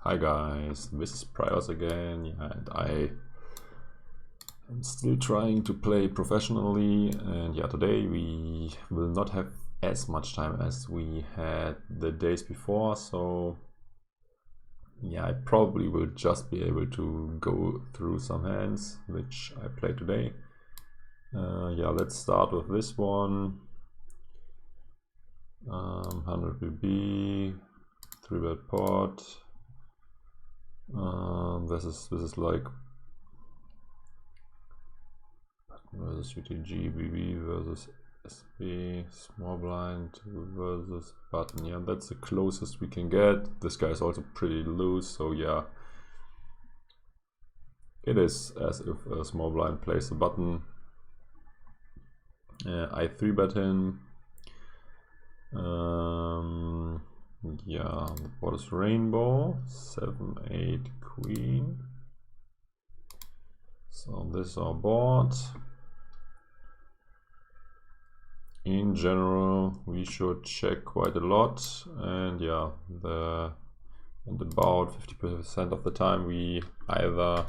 Hi guys, this is praios again, and I am still trying to play professionally, and today we will not have as much time as we had the days before, so I probably will just be able to go through some hands which I played today. Let's start with this one. 100 BB, 3-bet pot. This is like versus UTG, BB versus SB, small blind versus button. Yeah, that's the closest we can get. This guy is also pretty loose, so yeah, it is as if a small blind plays the button. I 3-bet him. The board is rainbow, 7, 8, queen. So this is our board. In general, we should check quite a lot, and about 50% of the time we either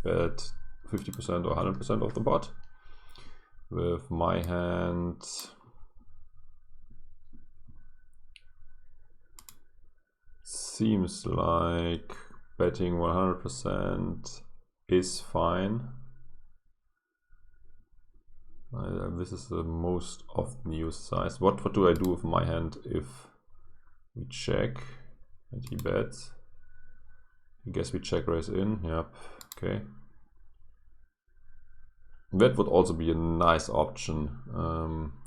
bet 50% or 100% of the pot. With my hand, seems like betting 100% is fine. This is the most often used size. What do I do with my hand if we check and he bets? I guess we check raise in. Yep. Okay. That would also be a nice option,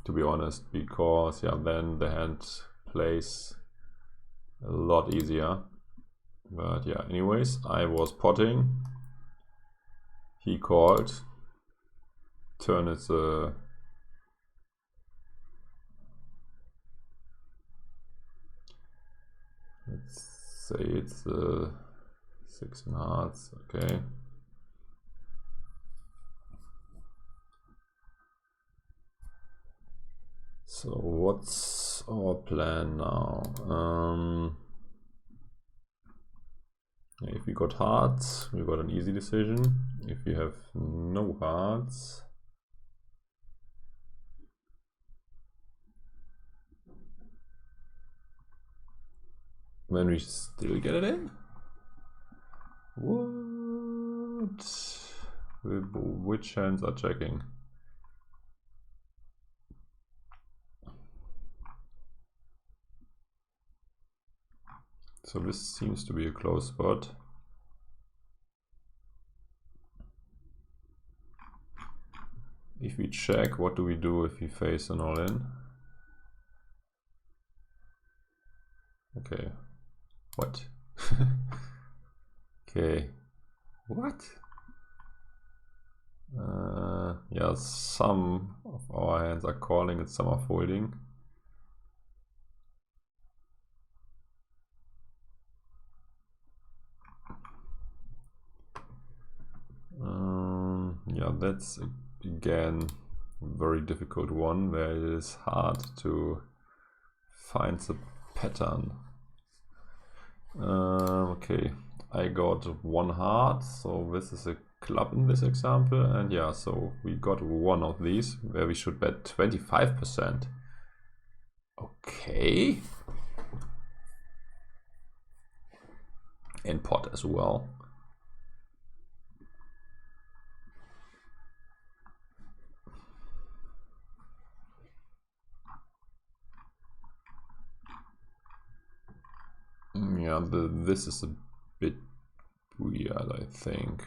to be honest, because then the hand plays a lot easier. But anyways, I was potting. He called. Turn is let's say it's 6 in hearts. Okay. So what's our plan now? If we got hearts, we got an easy decision. If we have no hearts, then we still get it in. What? Which hands are checking? So this seems to be a close spot. If we check, what do we do if we face an all-in? Okay. What? Okay. What? Some of our hands are calling and some are folding. That's again a very difficult one where it is hard to find the pattern. Okay, I got 1 heart, so this is a club in this example, and so we got one of these where we should bet 25%. Okay. And pot as well. This is a bit weird, I think.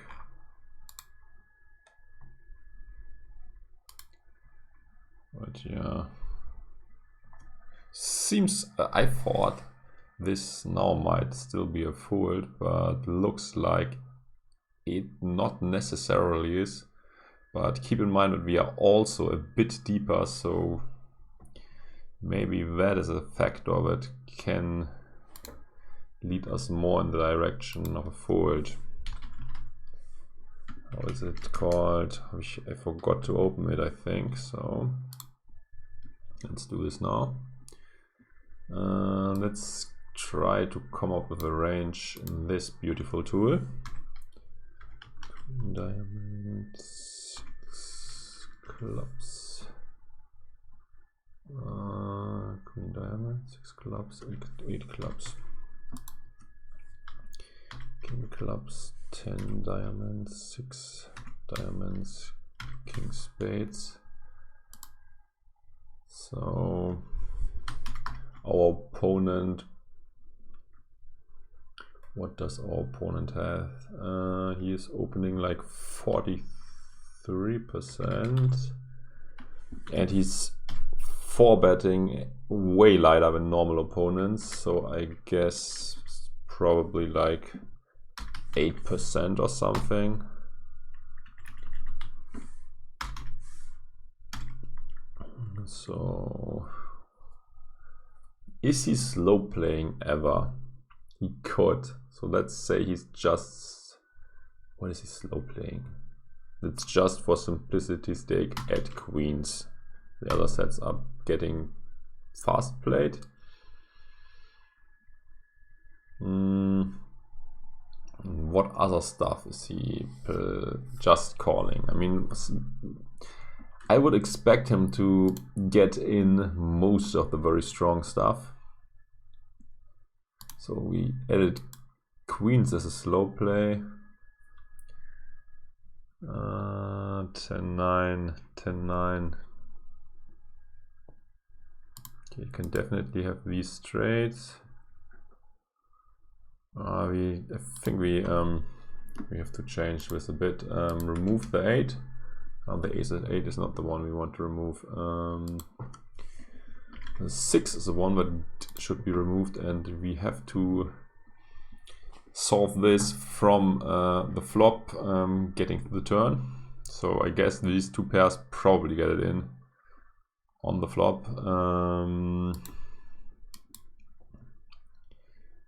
But seems I thought this now might still be a fold, but looks like it not necessarily is. But keep in mind that we are also a bit deeper, so maybe that is a factor that can lead us more in the direction of a fold. How is it called? I forgot to open it, I think. So let's do this now. Let's try to come up with a range in this beautiful tool. Diamond, 6 clubs. Queen diamond, 6 clubs, 8 clubs. King clubs, 10 diamonds, 6 diamonds, king spades. So our opponent, what does our opponent have? He is opening like 43%, and he's 4-betting way lighter than normal opponents, so I guess probably like 8% or something. So is he slow playing ever? He could. So let's say he's just, what is he slow playing? It's just for simplicity's sake at queens. The other sets are getting fast played. What other stuff is he just calling? I mean, I would expect him to get in most of the very strong stuff. So we added queens as a slow play. 10-9, 10-9. Okay, you can definitely have these straights. I think we have to change this a bit. Remove the 8. The ace at 8 is not the one we want to remove. The 6 is the one that should be removed, and we have to solve this from the flop getting to the turn. So I guess these two pairs probably get it in on the flop.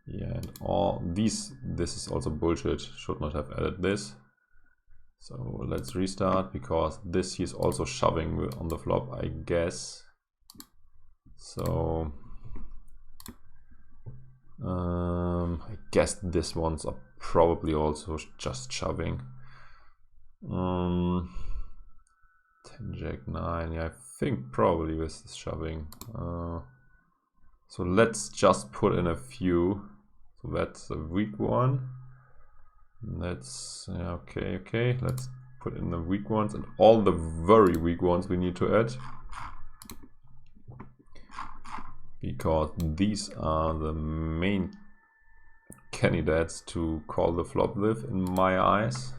Yeah, and all these, this is also bullshit, should not have added this. So let's restart, because this he's also shoving on the flop, I guess. So I guess this ones are probably also just shoving. 10 jack 9, yeah, I think probably this is shoving. So let's just put in a few. So that's a weak one. Let's, yeah, okay, let's put in the weak ones, and all the very weak ones we need to add, because these are the main candidates to call the flop with in my eyes.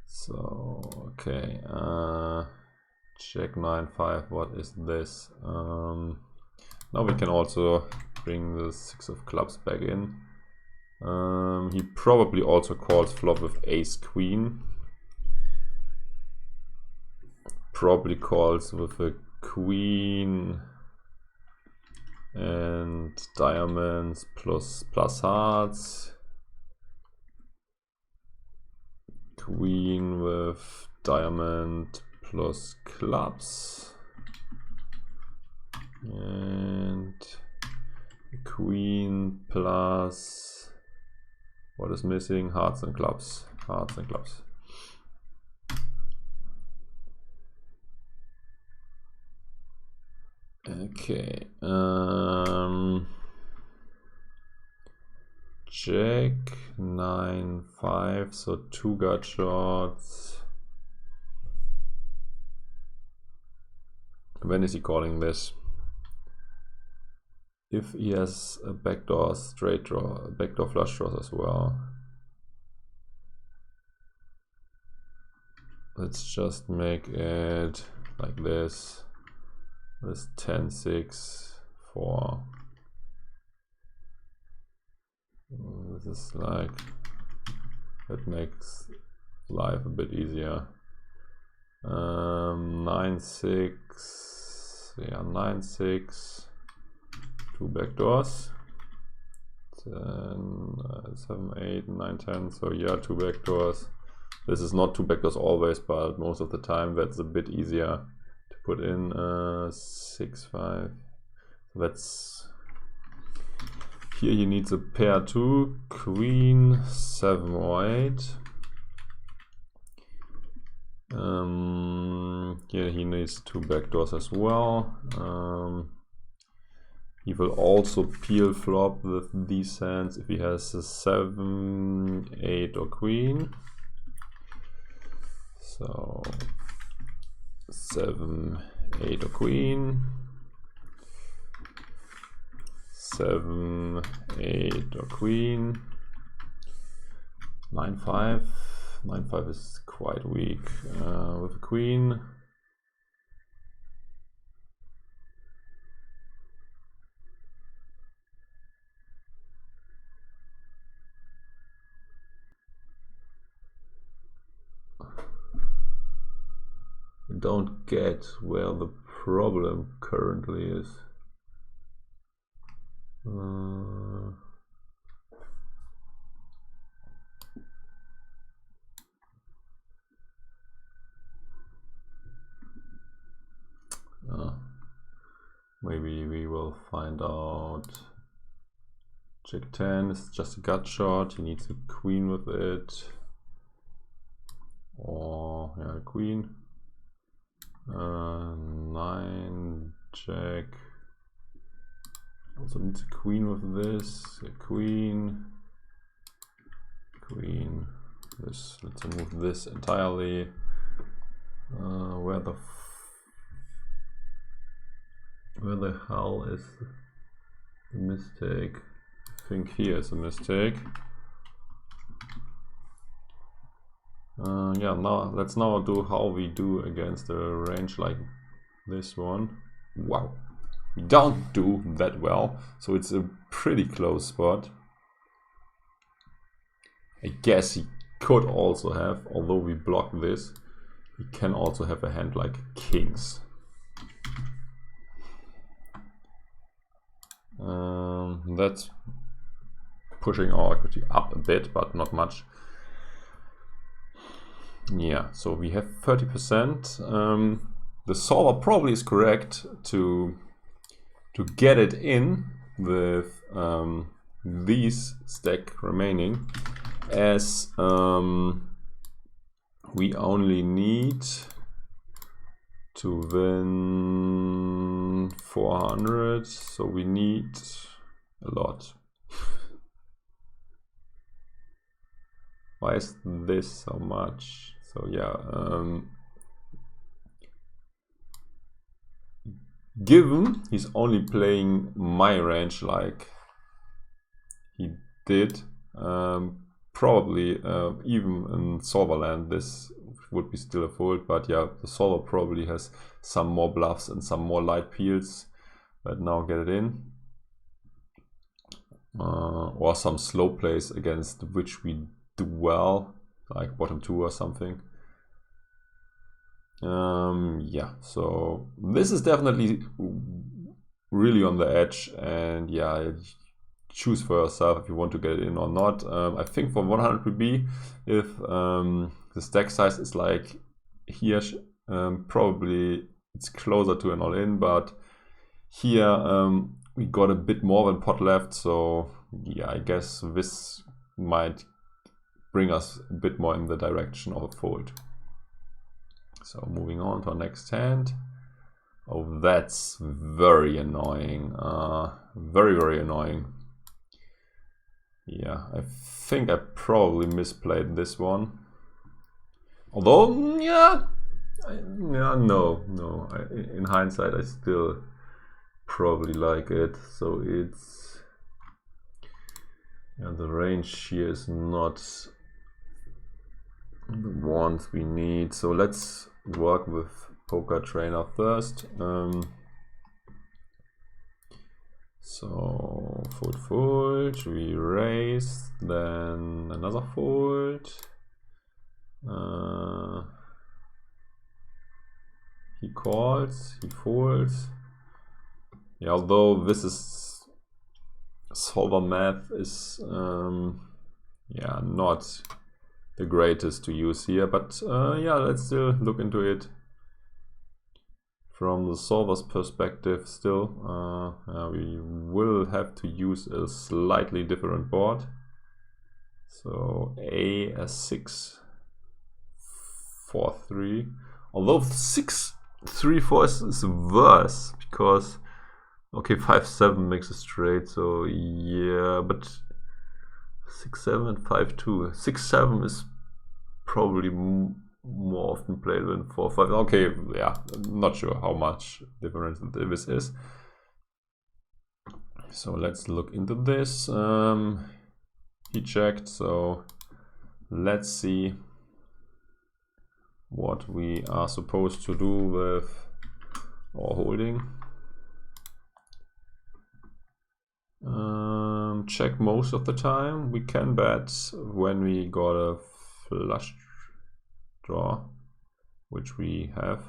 So okay, check 9-5, what is this? Now we can also bring the 6 of clubs back in. He probably also calls flop with ace queen. Probably calls with a queen and diamonds plus hearts. Queen with diamond plus clubs. And queen plus, what is missing? Hearts and clubs. Hearts and clubs. Okay. Jack 9-5, so 2 gut shots. When is he calling this? If he has a backdoor straight draw, backdoor flush draws as well. Let's just make it like this. With 10-6, 4. This is like, that makes life a bit easier. 9-6, yeah, 9-6. 2 backdoors. 7, 8, 9, 10. So yeah, 2 backdoors. This is not 2 backdoors always, but most of the time that's a bit easier to put in. 6, 5, That's here he needs a pair 2, queen, 7 or 8. Here he needs 2 backdoors as well. He will also peel flop with these hands if he has a 7, 8 or queen. So 7, 8 or queen. 7, 8 or queen. 9, 5. 9, 5 is quite weak with a queen. I don't get where the problem currently is. Maybe we will find out. Check 10 is just a gut shot. He needs a queen with it. Or yeah, a queen. 9, check. Also needs a queen with this. A queen. Queen. This. Let's remove this entirely. Where the hell is the mistake? I think here is a mistake. Yeah, now let's do how we do against a range like this one. Wow, we don't do that well, so it's a pretty close spot. I guess he could also have, although we block this, he can also have a hand like kings. That's pushing our equity up a bit, but not much. Yeah, so we have 30%. The solver probably is correct to get it in with these stack remaining, as we only need to win 400, so we need a lot. Why is this so much? So yeah, given he's only playing my range like he did, probably even in solver land this would be still a fold, but yeah, the solver probably has some more bluffs and some more light peels that now get it in. Or some slow plays against which we do well, like bottom 2 or something. Yeah, so this is definitely really on the edge, and yeah, choose for yourself if you want to get it in or not. I think for 100 PB, if the stack size is like here, probably it's closer to an all-in, but here we got a bit more than pot left, so yeah, I guess this might bring us a bit more in the direction of a fold. So moving on to our next hand. Oh, that's very annoying. Very, very annoying. Yeah, I think I probably misplayed this one. Although, yeah, no. In hindsight, I still probably like it. So it's, yeah, the range here is not the ones we need. So let's work with PLO Trainer first. So fold, we raise, then another fold. He calls, he folds. Yeah, although this is solver math is yeah, not the greatest to use here, but yeah, let's still look into it. from the solver's perspective still. We will have to use a slightly different board. So a 6-4-3. Although 6-3-4 is worse because okay, 5-7 makes a straight. So yeah, but 6-7 and 5-2. 6-7 is probably more often played than 4-5. Okay, yeah, I'm not sure how much difference this is. So let's look into this. He checked, so let's see what we are supposed to do with our holding. Check most of the time. We can bet when we got a flush draw, which we have,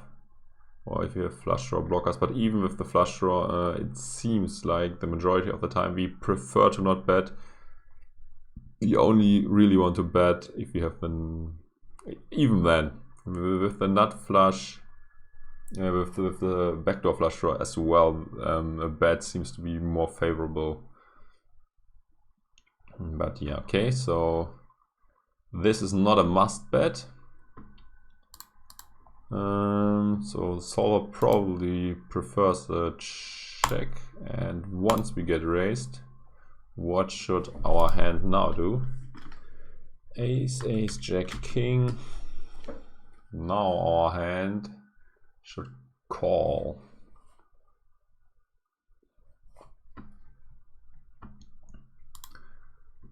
or if you have flush draw blockers. But even with the flush draw, it seems like the majority of the time we prefer to not bet. We only really want to bet if you have been, even then, with the nut flush, with the backdoor flush draw as well, a bet seems to be more favorable. But yeah, okay, so this is not a must bet. So solver probably prefers a check, and once we get raised, what should our hand now do? Ace, ace, jack, king. Now our hand should call.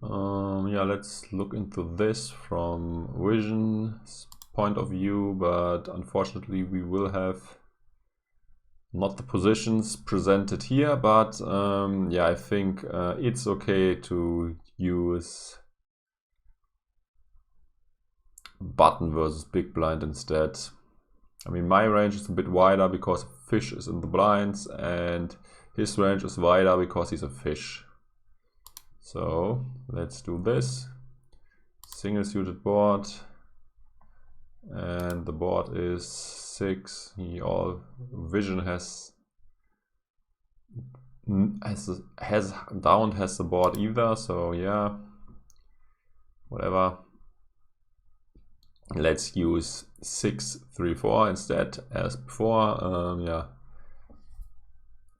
Yeah, let's look into this from Vision's point of view, but unfortunately we will have not the positions presented here, but yeah, I think it's okay to use button versus big blind instead. I mean, my range is a bit wider because fish is in the blinds, and his range is wider because he's a fish. So let's do this. Single suited board, and the board is 6. Vision has don't has the board either. So yeah, whatever. Let's use 6-3-4 instead as before. Yeah.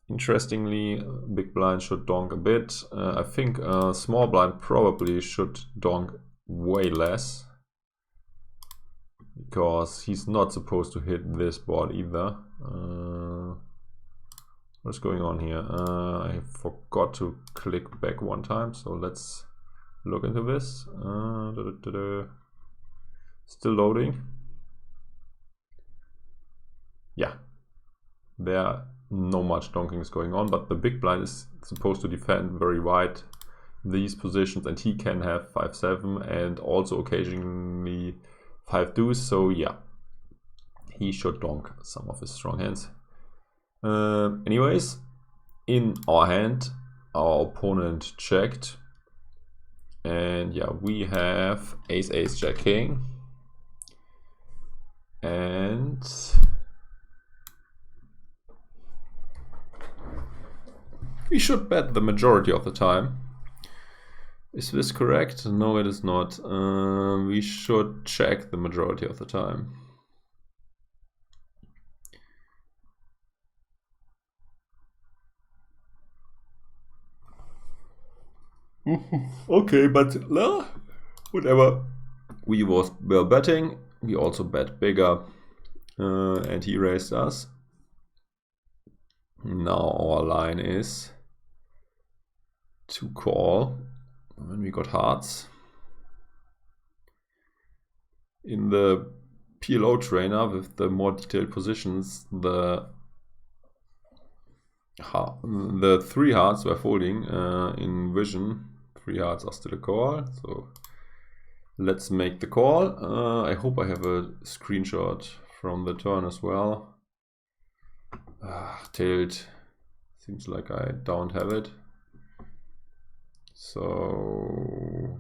Interestingly, big blind should donk a bit. I think small blind probably should donk way less, because he's not supposed to hit this board either. What's going on here? I forgot to click back one time, so let's look into this. Still loading. Yeah, there no much donking is going on, but the big blind is supposed to defend very wide these positions, and he can have 5-7 and also occasionally 5 deuce. So yeah, he should donk some of his strong hands. Anyways, in our hand, our opponent checked, and yeah, we have ace, ace, jack, king, and we should bet the majority of the time. Is this correct? No, it is not. We should check the majority of the time. Okay, but no, whatever. We were betting. We also bet bigger, and he raised us. Now our line is to call when we got hearts. In the PLO trainer with the more detailed positions, the 3 hearts were folding. In Vision, 3 hearts are still a call. So let's make the call. I hope I have a screenshot from the turn as well. Tailed. Seems like I don't have it. So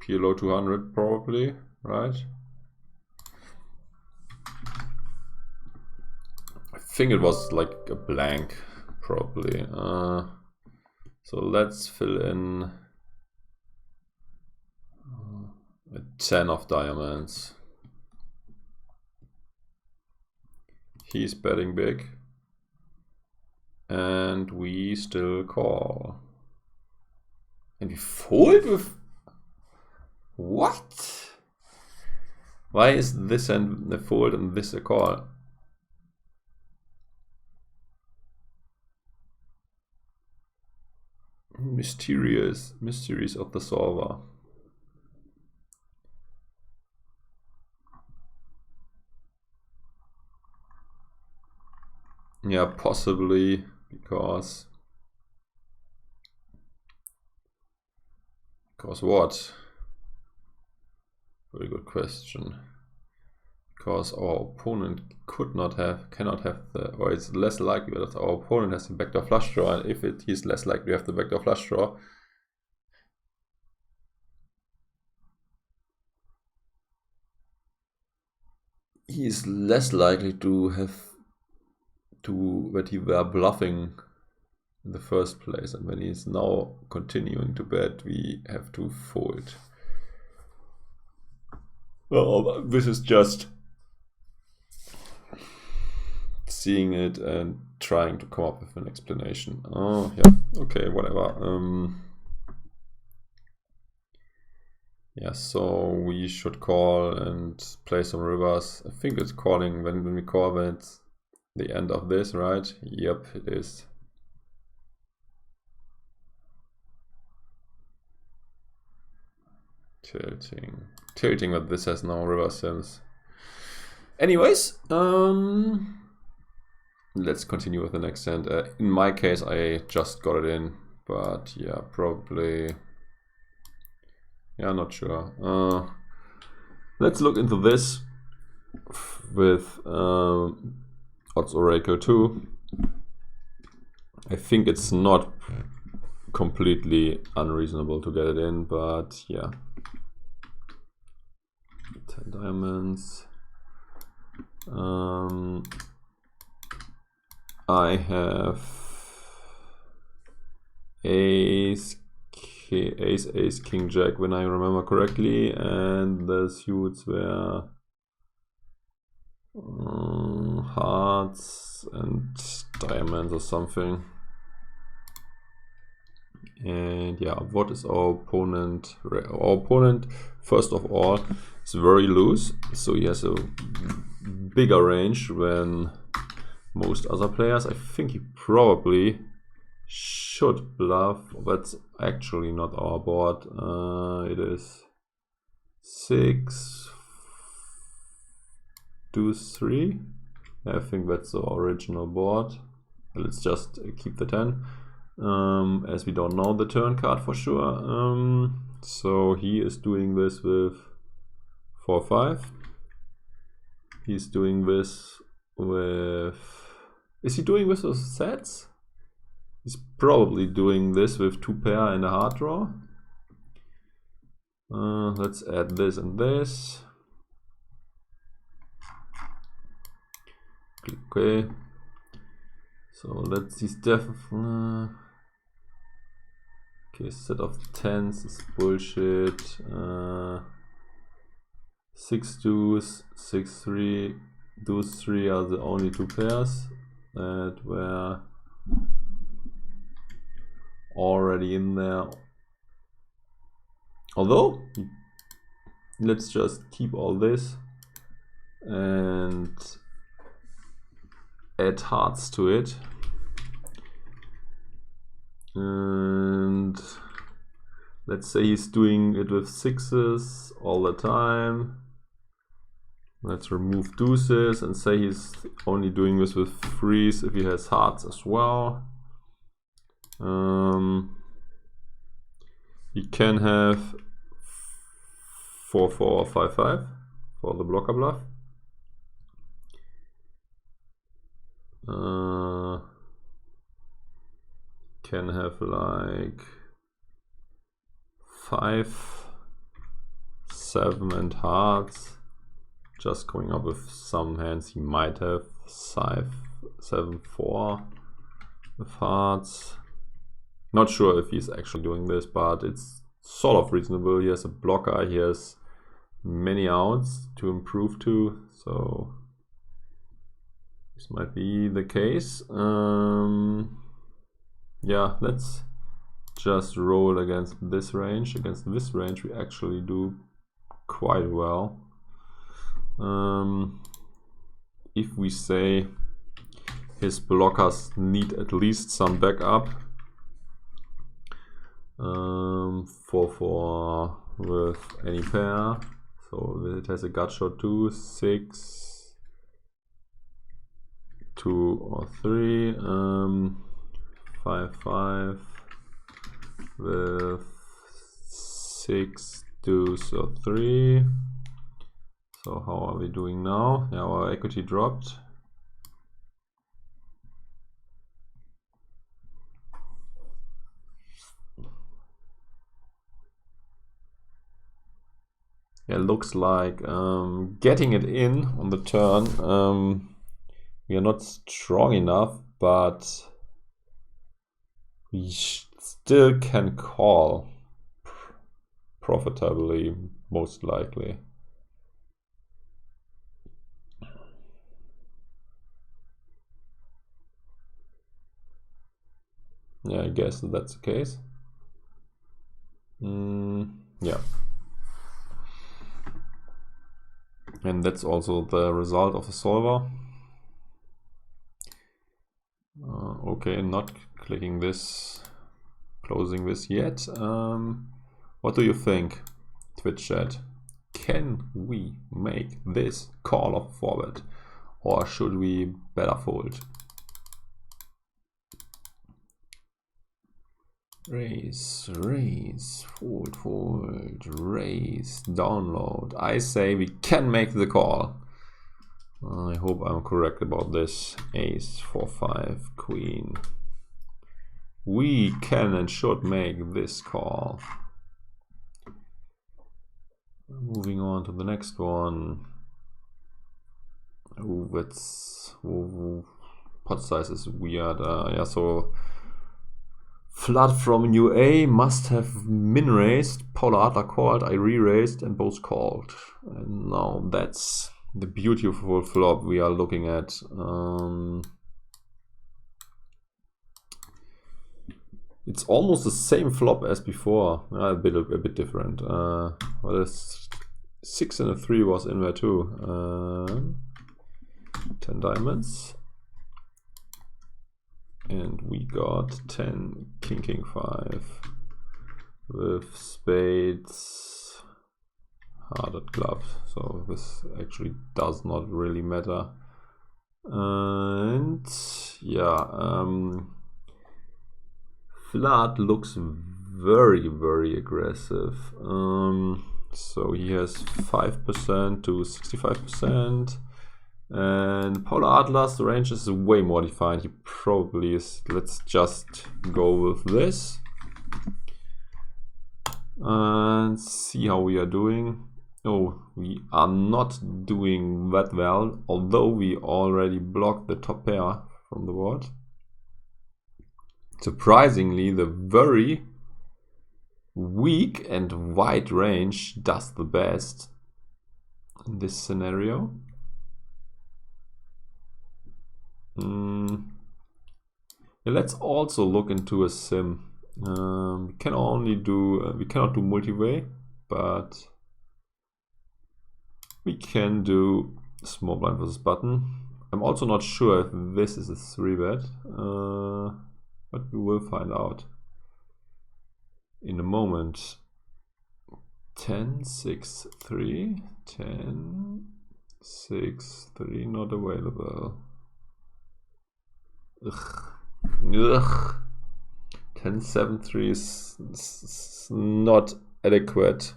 PLO 200 probably, right? think it was like a blank, probably. So let's fill in a 10 of diamonds. He's betting big. And we still call. And we fold with... What? Why is this a fold and this a call? Mysteries of the solver. Yeah, possibly because what? Very good question. Because our opponent cannot have the, or it's less likely that our opponent has the backdoor flush draw, and if he's less likely to have the backdoor flush draw, he's less likely to have that he were bluffing in the first place, and when he's now continuing to bet, we have to fold. Well, this is just seeing it and trying to come up with an explanation. Oh yeah, okay, whatever. Yeah, so we should call and play some rivers. I think it's calling when we call, when it's the end of this, right? Yep, it is. Tilting, but this has no river sims. Anyways, let's continue with the next hand. In my case, I just got it in, but yeah, probably. Yeah, not sure. Let's look into this with Odds Oracle 2. I think it's not completely unreasonable to get it in, but yeah. 10 diamonds. I have ace, king, jack, when I remember correctly, and the suits were hearts and diamonds or something. And yeah, what is our opponent? Our opponent, first of all, is very loose, so he has a bigger range than most other players. I think he probably should bluff. That's actually not our board. It is 6, 2, 3. I think that's the original board. Let's just keep the 10. As we don't know the turn card for sure. So he is doing this with 4, 5. He's doing this with... Is he doing this with sets? He's probably doing this with 2 pair and a hard draw. Let's add this and this. Okay. So let's see stuff. Okay, set of 10s is bullshit. 6 deuce, 6 3. Those 3 are the only 2 pairs that were already in there. Although, let's just keep all this and add hearts to it. And let's say he's doing it with 6s all the time. Let's remove deuces and say he's only doing this with 3s if he has hearts as well. He can have 4 4 or 5 5 for the blocker bluff. Can have like 5 7 and hearts. Just going up with some hands, he might have 5 7-4 with hearts. Not sure if he's actually doing this, but it's sort of reasonable. He has a blocker, he has many outs to improve to, so this might be the case. Yeah, let's just roll against this range. Against this range we actually do quite well. If we say his blockers need at least some backup, 4-4 with any pair, so it has a gut shot 2, 6, 2 or 3, 5-5 with 6 deuce or 3. So how are we doing now? Yeah, our equity dropped. Yeah, looks like getting it in on the turn. We are not strong enough, but we still can call profitably, most likely. Yeah, I guess that's the case. Yeah. And that's also the result of the solver. Okay, not clicking this, closing this yet. What do you think, Twitch chat? Can we make this call off forward, or should we better fold? Raise, raise, fold, fold, raise, download. I say we can make the call. I hope I'm correct about this. Ace, 4-5, queen. We can and should make this call. Moving on to the next one. Oh, that's pot size is weird. Yeah, so flood from UA must have min raised. Paula Adler called. I re-raised and both called. And now that's the beautiful flop we are looking at. It's almost the same flop as before, a bit different. Well, this 6 and a 3 was in there too. 10 diamonds, and we got 10 king 5 with spades, hearted clubs. So this actually does not really matter. And yeah. Flood looks very, very aggressive. So he has 5% to 65%. And Paula Adler's range is way more defined. He probably is. Let's just go with this. And see how we are doing. Oh, we are not doing that well, although we already blocked the top pair from the board. Surprisingly, the very weak and wide range does the best in this scenario. Yeah, let's also look into a sim. We cannot do multi-way, but we can do small blind versus button. I'm also not sure if this is a 3-bet. But we will find out in a moment. 10, 6, 3, 10, 6, 3, not available. Ugh. Ugh. 10, 7, 3 is not adequate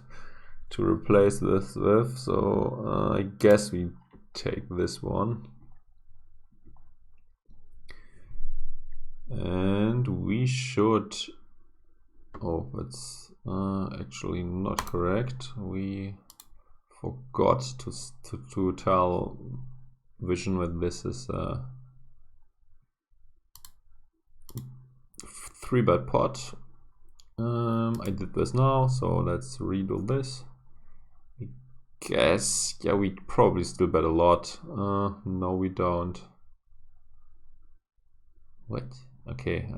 to replace this with, so I guess we take this one. And we should, oh, that's actually not correct. We forgot to tell Vision that this is 3-bet pot. I did this now, so let's redo this. I guess, yeah, we probably still bet a lot. No, we don't. What? Okay,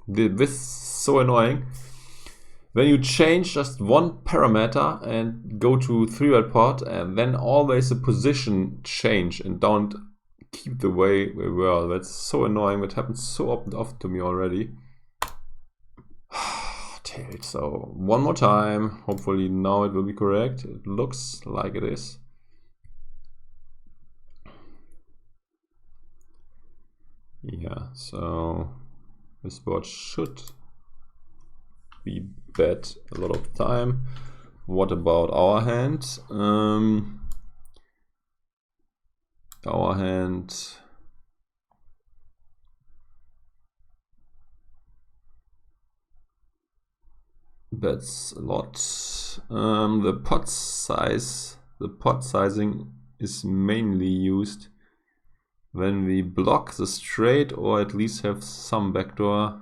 this is so annoying. When you change just one parameter and go to 3-bet pot, and then always the position change and don't keep the way we were. That's so annoying. That happens so often to me already. Tailed. So one more time. Hopefully now it will be correct. It looks like it is. Yeah, so this board should be bet a lot of time. What about our hand? Our hand bets a lot. The pot sizing is mainly used when we block the straight or at least have some backdoor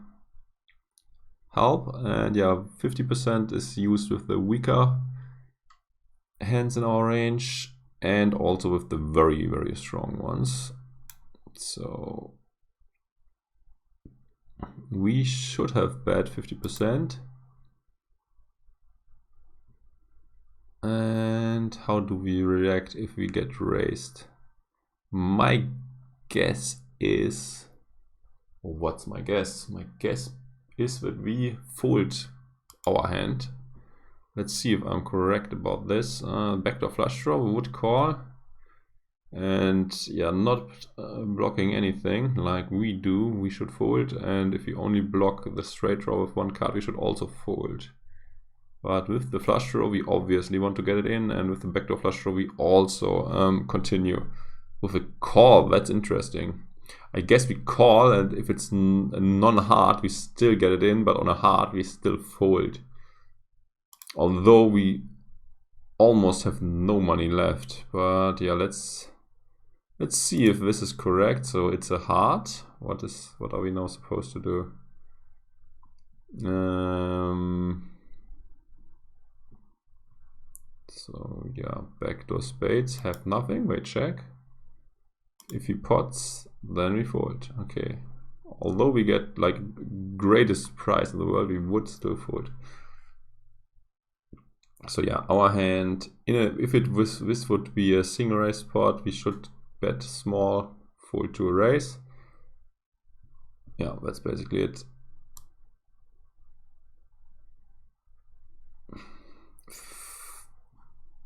help. And yeah, 50% is used with the weaker hands in our range and also with the very, very strong ones. So we should have bet 50%. And how do we react if we get raised? My guess is, what's my guess? My guess is that we fold our hand. Let's see if I'm correct about this. Backdoor flush draw, we would call. And yeah, not blocking anything like we do, we should fold. And if we only block the straight draw with one card, we should also fold. But with the flush draw, we obviously want to get it in. And with the backdoor flush draw, we also continue. With a call, that's interesting. I guess we call, and if it's a non-hard, we still get it in, but on a hard, we still fold. Although we almost have no money left. But yeah, let's see if this is correct. So it's a hard. What are we now supposed to do? So yeah, backdoor spades have nothing. Wait, check. If he pots, then we fold. Okay. Although we get like greatest prize in the world, we would still fold. So yeah, our hand, if this would be a single raise pot, we should bet small, fold to a raise. Yeah, that's basically it.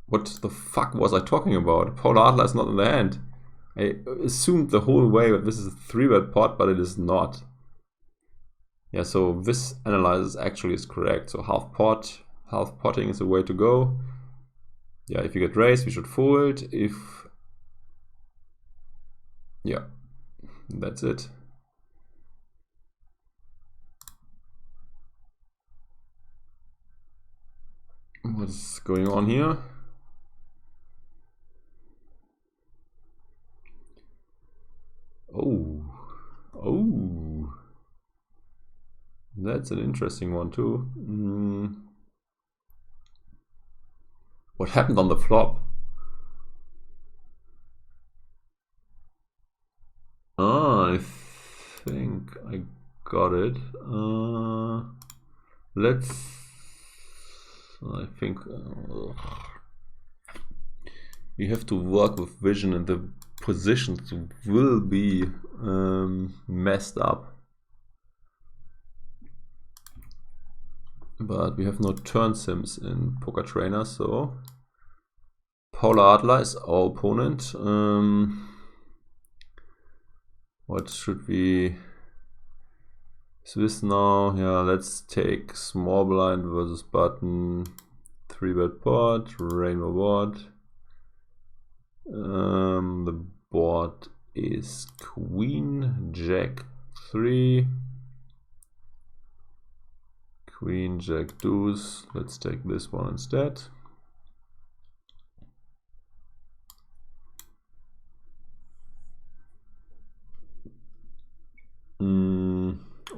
What the fuck was I talking about? Polar Adler is not in the hand. I assumed the whole way that this is a 3-bet pot, but it is not. Yeah, so this analysis actually is correct. So half pot, half potting is the way to go. Yeah, if you get raised, we should fold. Yeah, that's it. What's going on here? Oh, that's an interesting one too. What happened on the flop? I think I got it. I think we have to work with vision, and the positions will be messed up. But we have no turn sims in Poker Trainer, so Paula Adler is our opponent. What should we Swiss now? Yeah, let's take small blind versus button, 3-bet pot, rainbow board. The board is Queen, Jack 3, Queen, Jack, deuce. Let's take this one instead.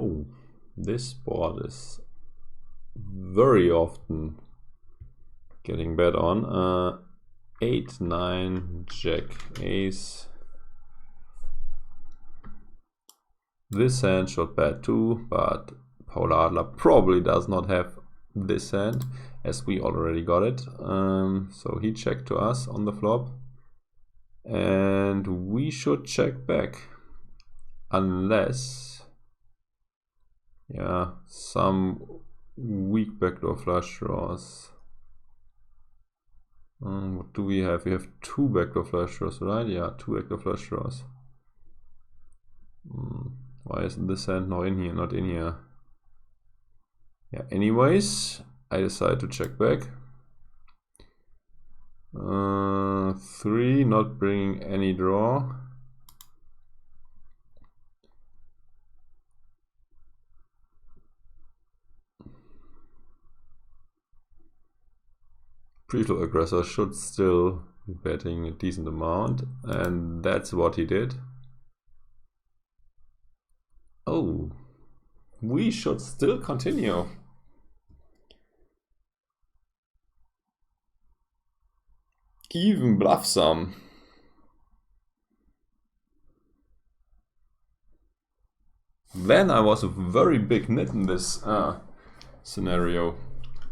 Oh, this board is very often getting bet on. 8, 9, Jack, Ace. This hand should bet too, but Paul Adler probably does not have this hand, as we already got it. So he checked to us on the flop, and we should check back, unless, yeah, some weak backdoor flush draws. What do we have? We have 2 backdoor flush draws, right? Yeah, 2 backdoor flush draws. Why isn't this hand not in here? Not in here. Yeah, anyways, I decide to check back. 3, not bringing any draw. Pre-flop aggressor should still be betting a decent amount, and that's what he did. Oh, we should still continue. Even bluff some. Then I was a very big nit in this scenario.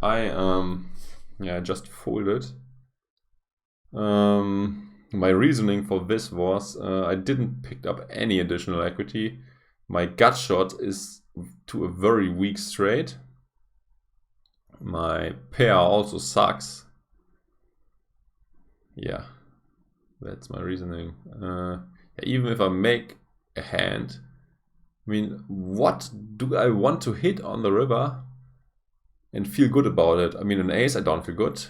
I just folded. My reasoning for this was I didn't pick up any additional equity. My gut shot is to a very weak straight. My pair also sucks. Yeah, that's my reasoning. Even if I make a hand, I mean, what do I want to hit on the river and feel good about it? I mean, an ace, I don't feel good.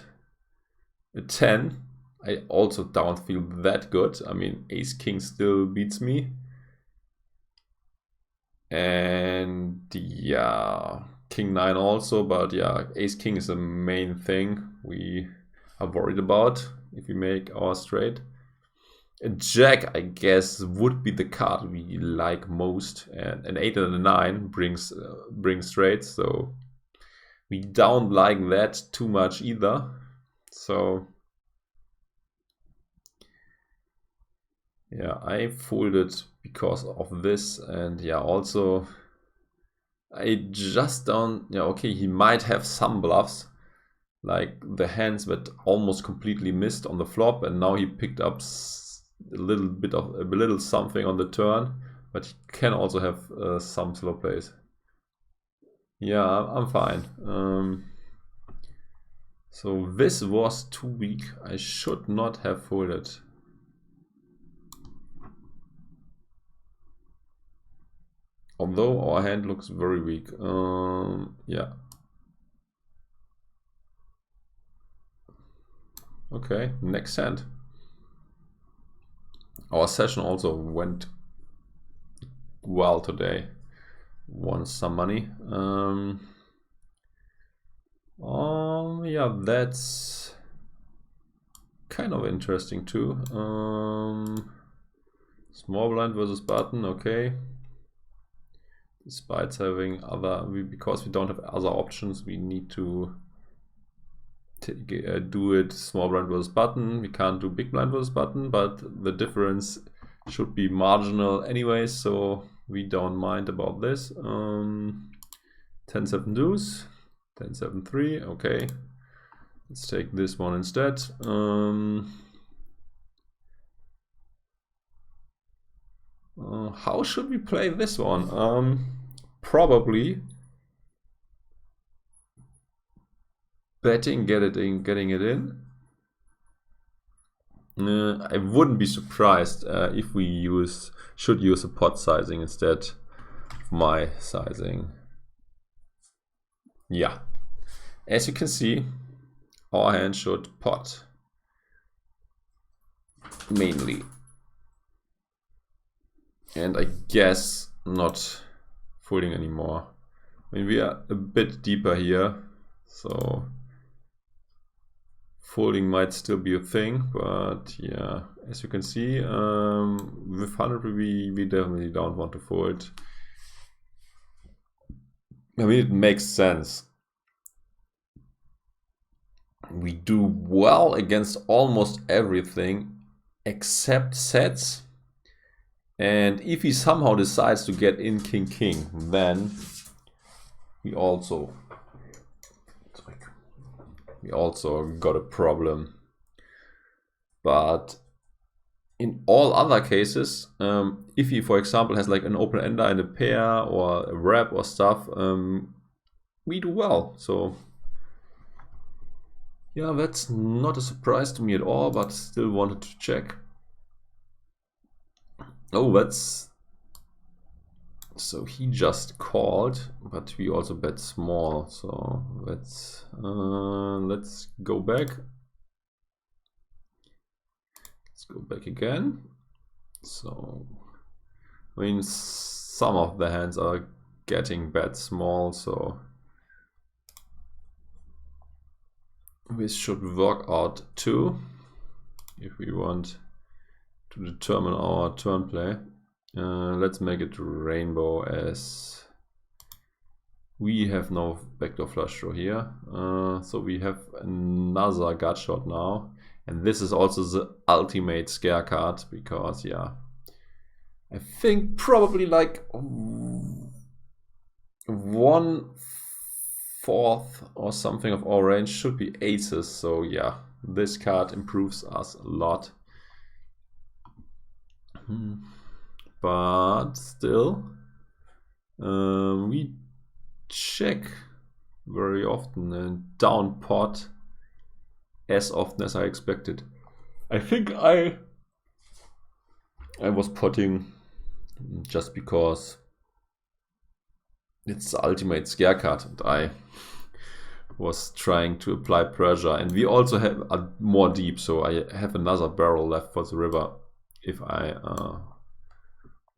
A 10, I also don't feel that good. I mean, ace king still beats me. And yeah, king 9 also, but yeah, ace king is the main thing we are worried about if we make our straight. A jack, I guess, would be the card we like most, and an 8 and a 9 brings straights, so we don't like that too much either. So yeah, I folded because of this, and yeah, also I just don't, yeah, okay, he might have some bluffs, like the hands that almost completely missed on the flop, and now he picked up a little something on the turn, but he can also have some slow plays. Yeah, I'm fine. So this was too weak. I should not have folded. Although our hand looks very weak. Yeah. Okay, next hand. Our session also went well today. Won some money. Yeah, that's kind of interesting too. Small blind versus button, okay. Despite having because we don't have other options, we need to do it small blind versus button. We can't do big blind versus button, but the difference should be marginal anyway, so we don't mind about this. 10-7 deuce, 10-7 3, okay. Let's take this one instead. How should we play this one? Probably betting, getting it in. I wouldn't be surprised if we should use a pot sizing instead of my sizing. Yeah, as you can see, our hand should pot mainly, and I guess not folding anymore. I mean, we are a bit deeper here, so folding might still be a thing, but yeah, as you can see, with 100 we definitely don't want to fold. I mean, it makes sense. We do well against almost everything except sets. And if he somehow decides to get in king, then we also got a problem. But in all other cases, if he, for example, has like an open ender and a pair or a wrap or stuff, we do well. So yeah, that's not a surprise to me at all, but still wanted to check. Oh, that's... So he just called, but we also bet small. So let's go back. Let's go back again. So I mean, some of the hands are getting bet small, so this should work out too if we want to determine our turn play. Let's make it rainbow, as we have no backdoor flush draw here. So we have another gut shot now, and this is also the ultimate scare card, because yeah, I think probably like 1/4 or something of our range should be aces. So yeah, this card improves us a lot. But still, we check very often and down pot as often as I expected. I think I was potting just because it's the ultimate scare card, and I was trying to apply pressure. And we also have a more deep, so I have another barrel left for the river if I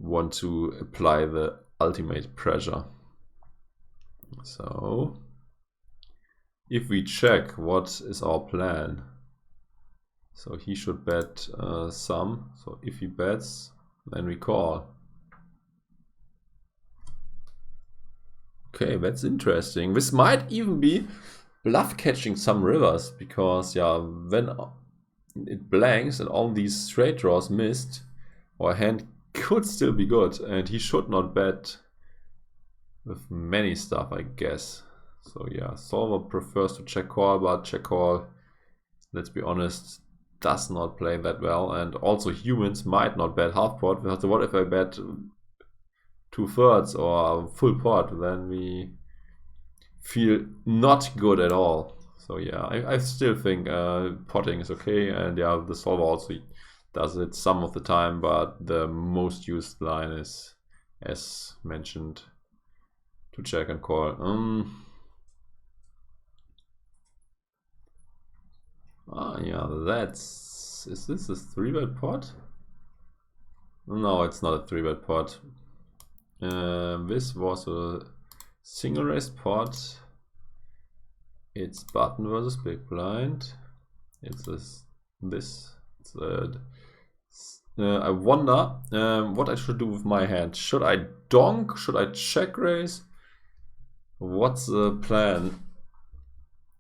want to apply the ultimate pressure. So if we check, what is our plan? So he should bet some. So if he bets, then we call. Okay, that's interesting. This might even be bluff catching some rivers, because yeah, when it blanks and all these straight draws missed, our hand could still be good, and he should not bet with many stuff, I guess. So yeah, solver prefers to check call, but check call, let's be honest, does not play that well. And also humans might not bet half pot, because what if I bet 2/3 or full pot, then we feel not good at all. So yeah, I still think potting is okay, and yeah, the solver also does it some of the time, but the most used line is, as mentioned, to check and call. Yeah, that's... Is this a 3-bet pot? No, it's not a 3-bet pot. This was a single raised pot. It's button versus big blind. It's this. I wonder what I should do with my hand. Should I donk? Should I check raise? What's the plan?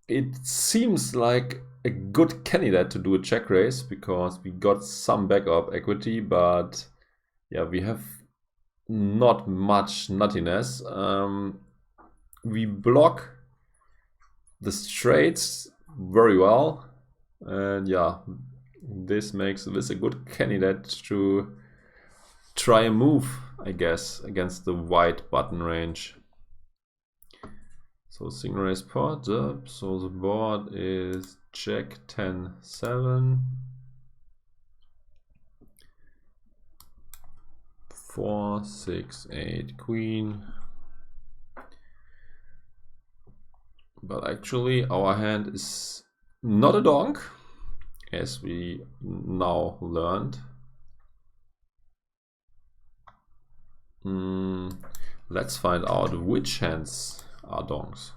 It seems like a good candidate to do a check raise, because we got some backup equity, but yeah, we have not much nuttiness. We block the straights very well, and yeah, this makes this a good candidate to try a move, I guess, against the white button range. So single raise pot up, so the board is check 10-7, 4, 6, 8 queen. But actually our hand is not a donk, as we now learned. Let's find out which hands are donks.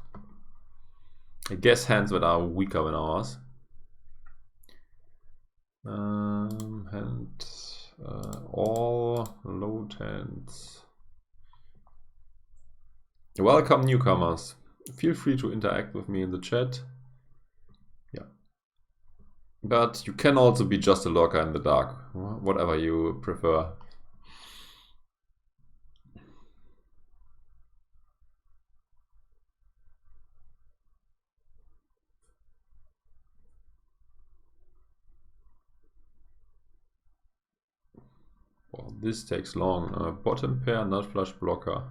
I guess hands that are weaker than ours. All low hands. Welcome newcomers. Feel free to interact with me in the chat. Yeah. But you can also be just a lurker in the dark, whatever you prefer. Well, this takes long. Bottom pair, nut flush blocker.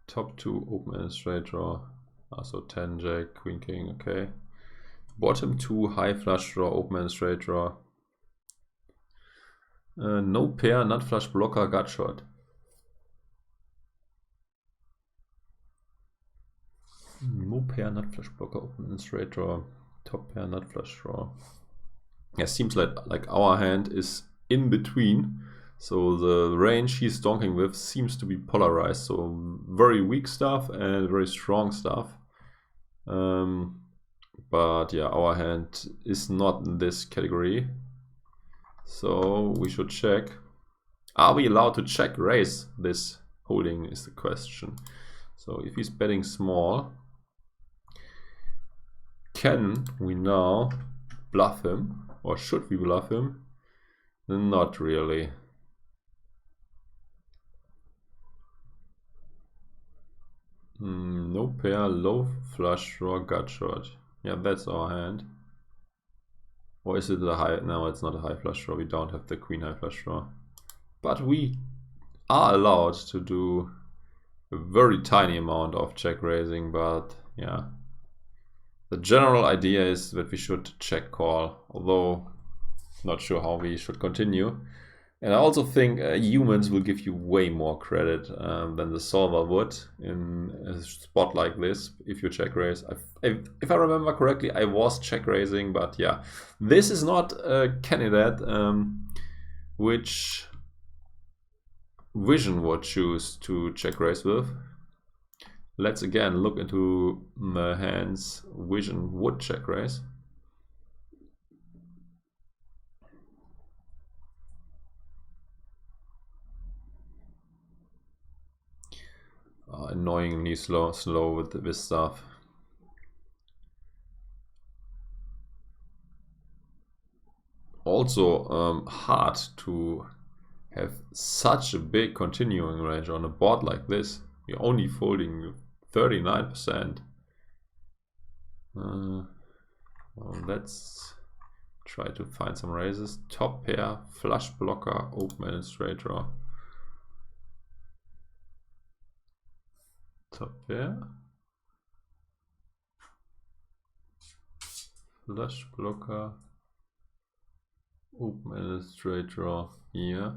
Top 2 open and straight draw. So 10 jack, queen king, okay. Bottom 2 high flush draw, open and straight draw. No pair, nut flush blocker, gut shot. No pair, nut flush blocker, open and straight draw. Top pair, nut flush draw. Yeah, seems like our hand is in between. So the range he's donking with seems to be polarized. So very weak stuff and very strong stuff. But yeah, our hand is not in this category. So we should check. Are we allowed to check raise this holding is the question. So if he's betting small, can we now bluff him? Or should we bluff him? Not really. No pair, low flush draw, gut shot. Yeah, that's our hand. Or is it a high? No, it's not a high flush draw. We don't have the queen high flush draw. But we are allowed to do a very tiny amount of check raising. But yeah, the general idea is that we should check call. Although, not sure how we should continue. And I also think humans will give you way more credit than the solver would in a spot like this if you check raise. If I remember correctly, I was check raising, but yeah, this is not a candidate which Vision would choose to check raise with. Let's again look into the hands Vision would check raise. Annoyingly slow with this stuff. Also hard to have such a big continuing range on a board like this. You're only folding 39%. Well, let's try to find some raises. Top pair, flush blocker, open and straight draw. Top pair, flush blocker, open and straight draw here.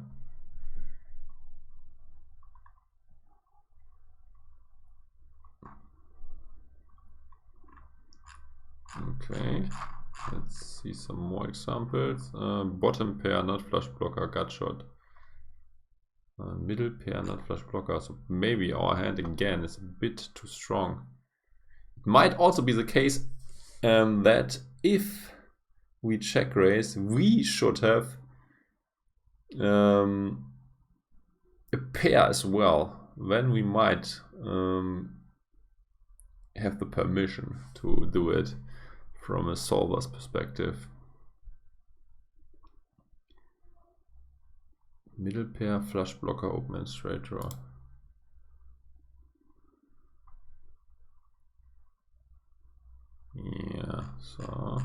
Okay, let's see some more examples. Bottom pair, nut flush blocker, gut shot. Middle pair, nut flush blocker. So maybe our hand again is a bit too strong. It might also be the case that if we check raise, we should have a pair as well. Then we might have the permission to do it from a solver's perspective. Middle pair, flush blocker, open and straight draw. Yeah, so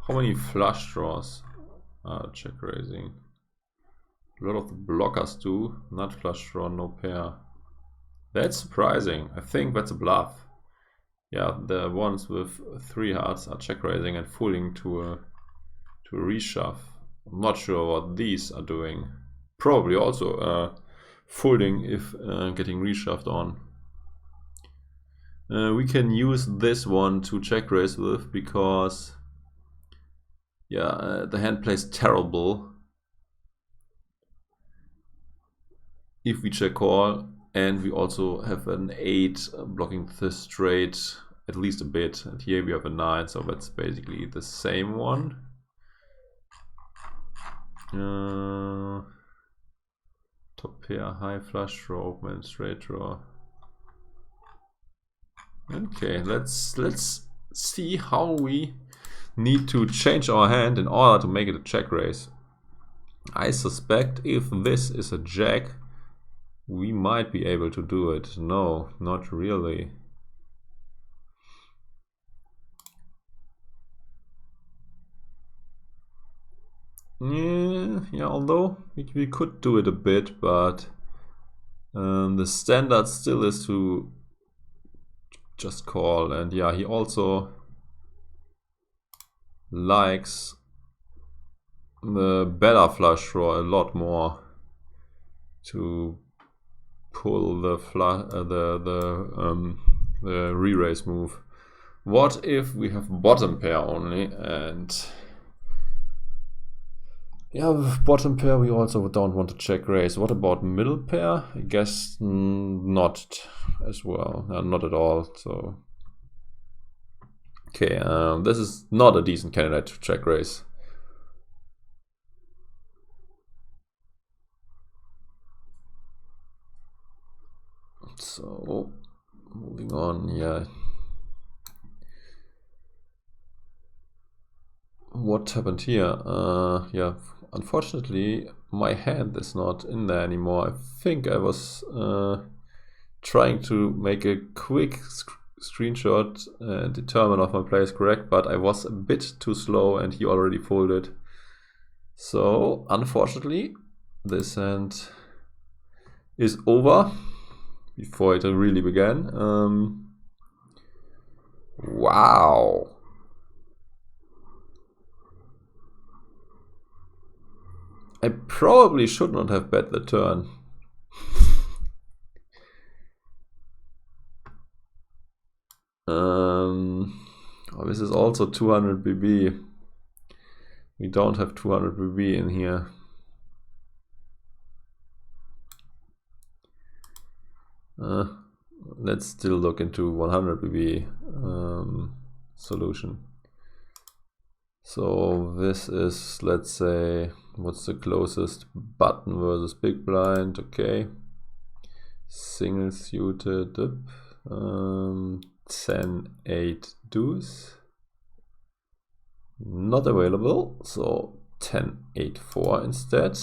how many flush draws are check raising? A lot of the blockers do. Not flush draw, no pair. That's surprising. I think that's a bluff. Yeah, the ones with 3 hearts are check raising and folding to a reshove. I'm not sure what these are doing. Probably also folding if getting reshoved on. We can use this one to check raise with because yeah, the hand plays terrible if we check call, and we also have an 8 blocking the straight at least a bit, and here we have a 9, so that's basically the same one. Top pair, high flush draw, open and straight draw. Okay, let's see how we need to change our hand in order to make it a check raise. I suspect if this is a jack, we might be able to do it. No, not really. Yeah, although we could do it a bit, but the standard still is to just call. And yeah, he also likes the better flush draw a lot more to pull the re-raise move. What if we have bottom pair only? And yeah, with bottom pair we also don't want to check raise. What about middle pair? I guess not as well. Not at all. So okay, this is not a decent candidate to check raise. So moving on, yeah. What happened here? Yeah, unfortunately my hand is not in there anymore. I think I was trying to make a quick screenshot and determine if my play is correct, but I was a bit too slow and he already folded. So unfortunately this hand is over before it really began. Wow. I probably should not have bet the turn. Oh, this is also 200 BB. We don't have 200 BB in here. Let's still look into 100 BB solution. So this is, let's say, what's the closest? Button versus big blind. Okay. Single suited. 10-8 deuce. Not available. So 10-8-4 instead.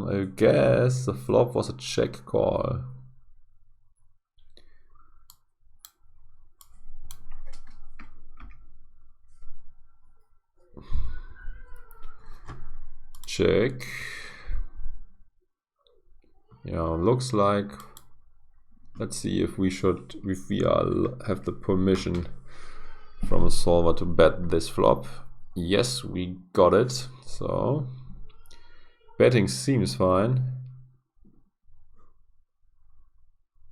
I guess the flop was a check call. Check. Yeah, looks like. Let's see if we have the permission from a solver to bet this flop. Yes, we got it. So betting seems fine.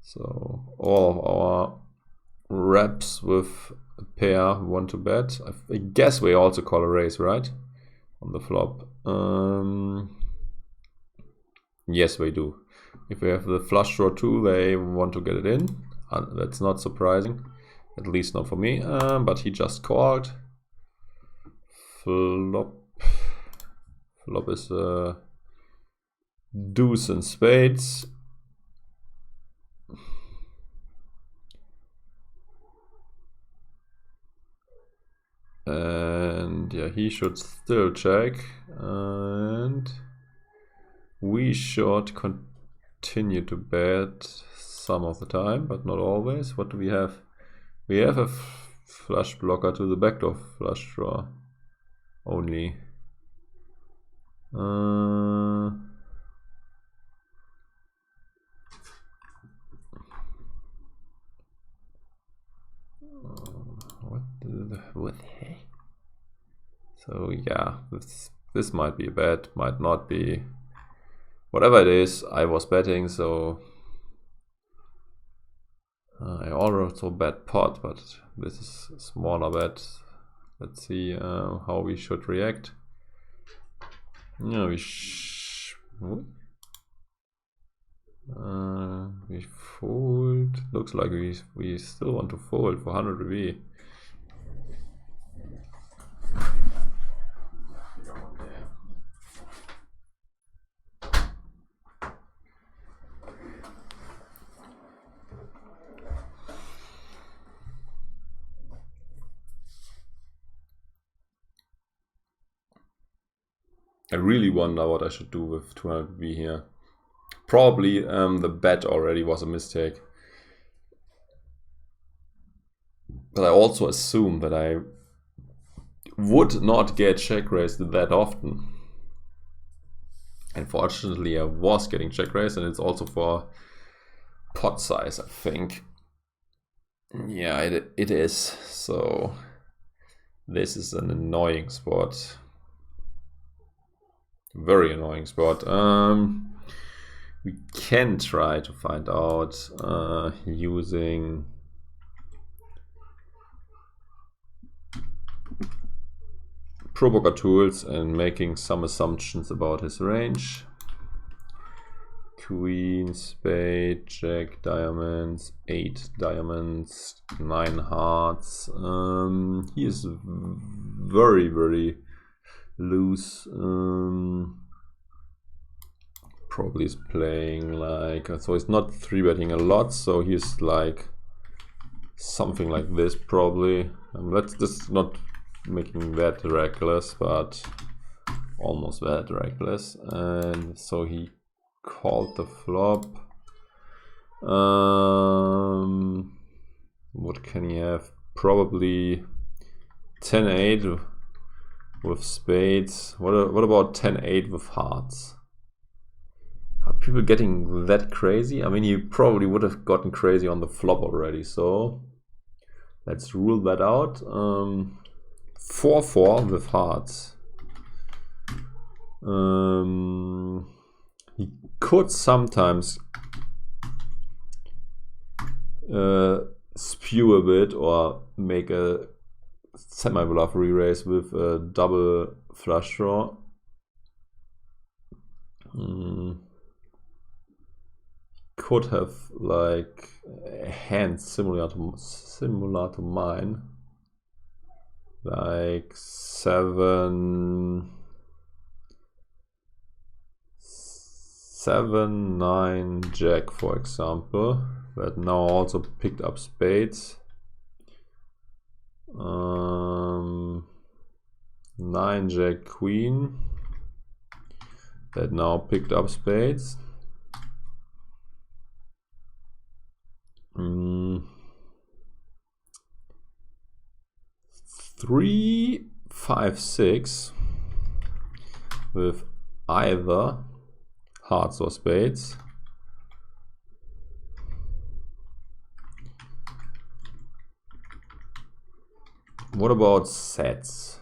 So all of our reps with a pair want to bet. I guess we also call a raise, right? On the flop. Yes, we do. If we have the flush draw 2, they want to get it in. That's not surprising. At least not for me. But he just called. Flop. Flop is deuce and spades. And yeah, he should still check. And we should continue to bet some of the time, but not always. What do we have? We have a flush blocker to the backdoor flush draw only. What the heck? So yeah, this might be a bet, might not be. Whatever it is, I was betting, so I also bet pot, but this is a smaller bet. Let's see how we should react. Yeah, we fold. Looks like we still want to fold for 100 RV. I really wonder what I should do with 200B here. Probably the bet already was a mistake. But I also assume that I would not get check raised that often. Unfortunately, I was getting check raised, and it's also for pot size, I think. Yeah, it is. So this is an annoying spot. Very annoying spot. We can try to find out using PLO Tools and making some assumptions about his range. Queen, spade, jack, diamonds, 8 diamonds, 9 hearts. He is very, very loose. Probably is playing like, so he's not 3-betting a lot, so he's like something like this probably. Let's just not making that reckless, but almost that reckless. And so he called the flop. What can he have? Probably 10-8 with spades. What about 10-8 with hearts? Are people getting that crazy? I mean, he probably would have gotten crazy on the flop already, so let's rule that out. 4-4 with hearts. He could sometimes spew a bit or make a semi-bluff re-raise with a double flush draw. Could have like a hand similar to mine, like 7-9 jack, for example, that now also picked up spades. 9 jack queen, that now picked up spades. 3-5-6 with either hearts or spades. What about sets?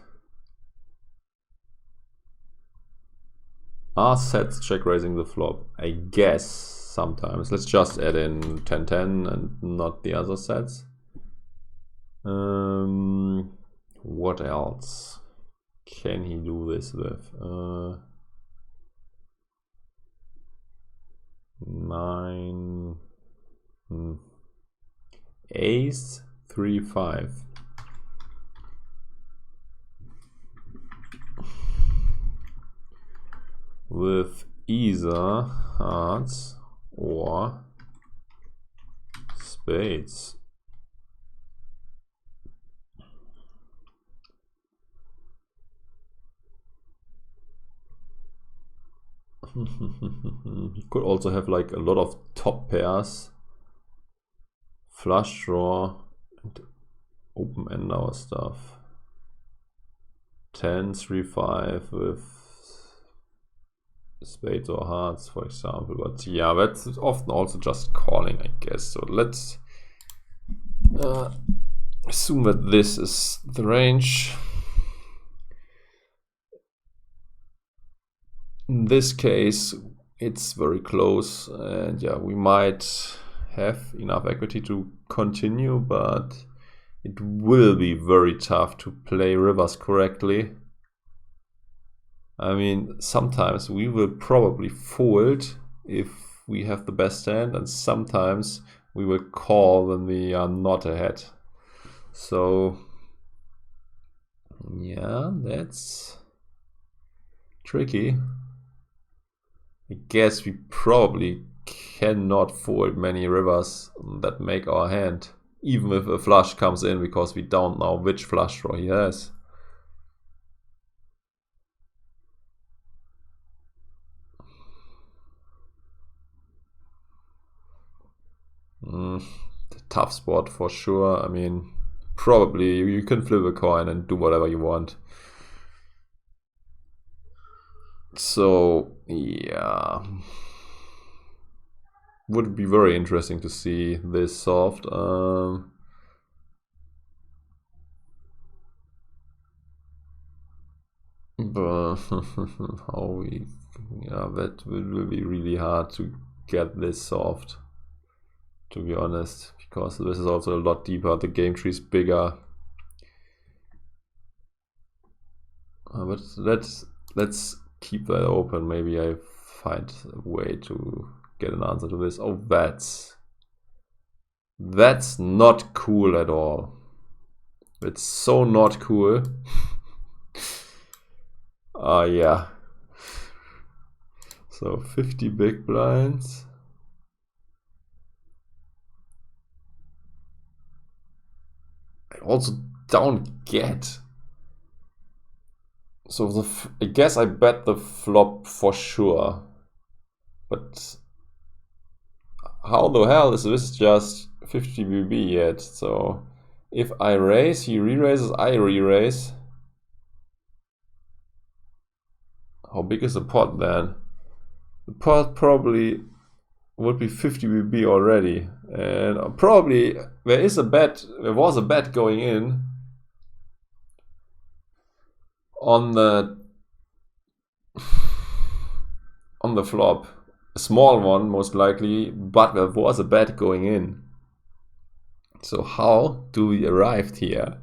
Are sets check raising the flop? I guess sometimes. Let's just add in 10-10 and not the other sets. What else can he do this with? 9 ace 3-5. With either hearts or spades. He could also have like a lot of top pairs, flush draw, and open end hour stuff. 10-3-5 with spades or hearts, for example. But yeah, that's often also just calling, I guess. So let's assume that this is the range. In this case, it's very close, and yeah, we might have enough equity to continue, but it will be very tough to play rivers correctly. I mean, sometimes we will probably fold if we have the best hand, and sometimes we will call when we are not ahead. So yeah, that's tricky. I guess we probably cannot fold many rivers that make our hand, even if a flush comes in, because we don't know which flush draw he has. Tough spot for sure. I mean, probably you can flip a coin and do whatever you want. So yeah, would be very interesting to see this solved. But how we, yeah, that will be really hard to get this solved, to be honest, because this is also a lot deeper. The game tree is bigger. But let's keep that open. Maybe I find a way to get an answer to this. Oh, that's not cool at all. It's so not cool. Yeah. So 50 big blinds. I also don't get. So I guess I bet the flop for sure. But how the hell is this just 50 BB yet? So if I raise, he re-raises, I re-raise. How big is the pot then? The pot probably would be 50 BB already. And probably there was a bet going in on the flop. A small one, most likely, but there was a bet going in. So how do we arrive here?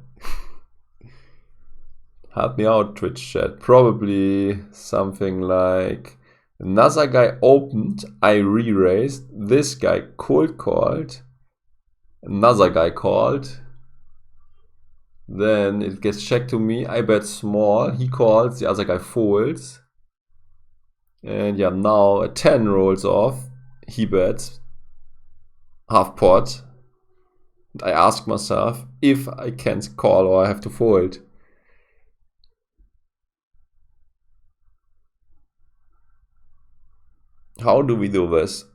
Help me out, Twitch chat. Probably something like another guy opened, I re-raised, this guy cold called, another guy called, then it gets checked to me, I bet small, he calls, the other guy folds, and yeah, now a 10 rolls off, he bets half pot, and I ask myself if I can call or I have to fold. How do we do this?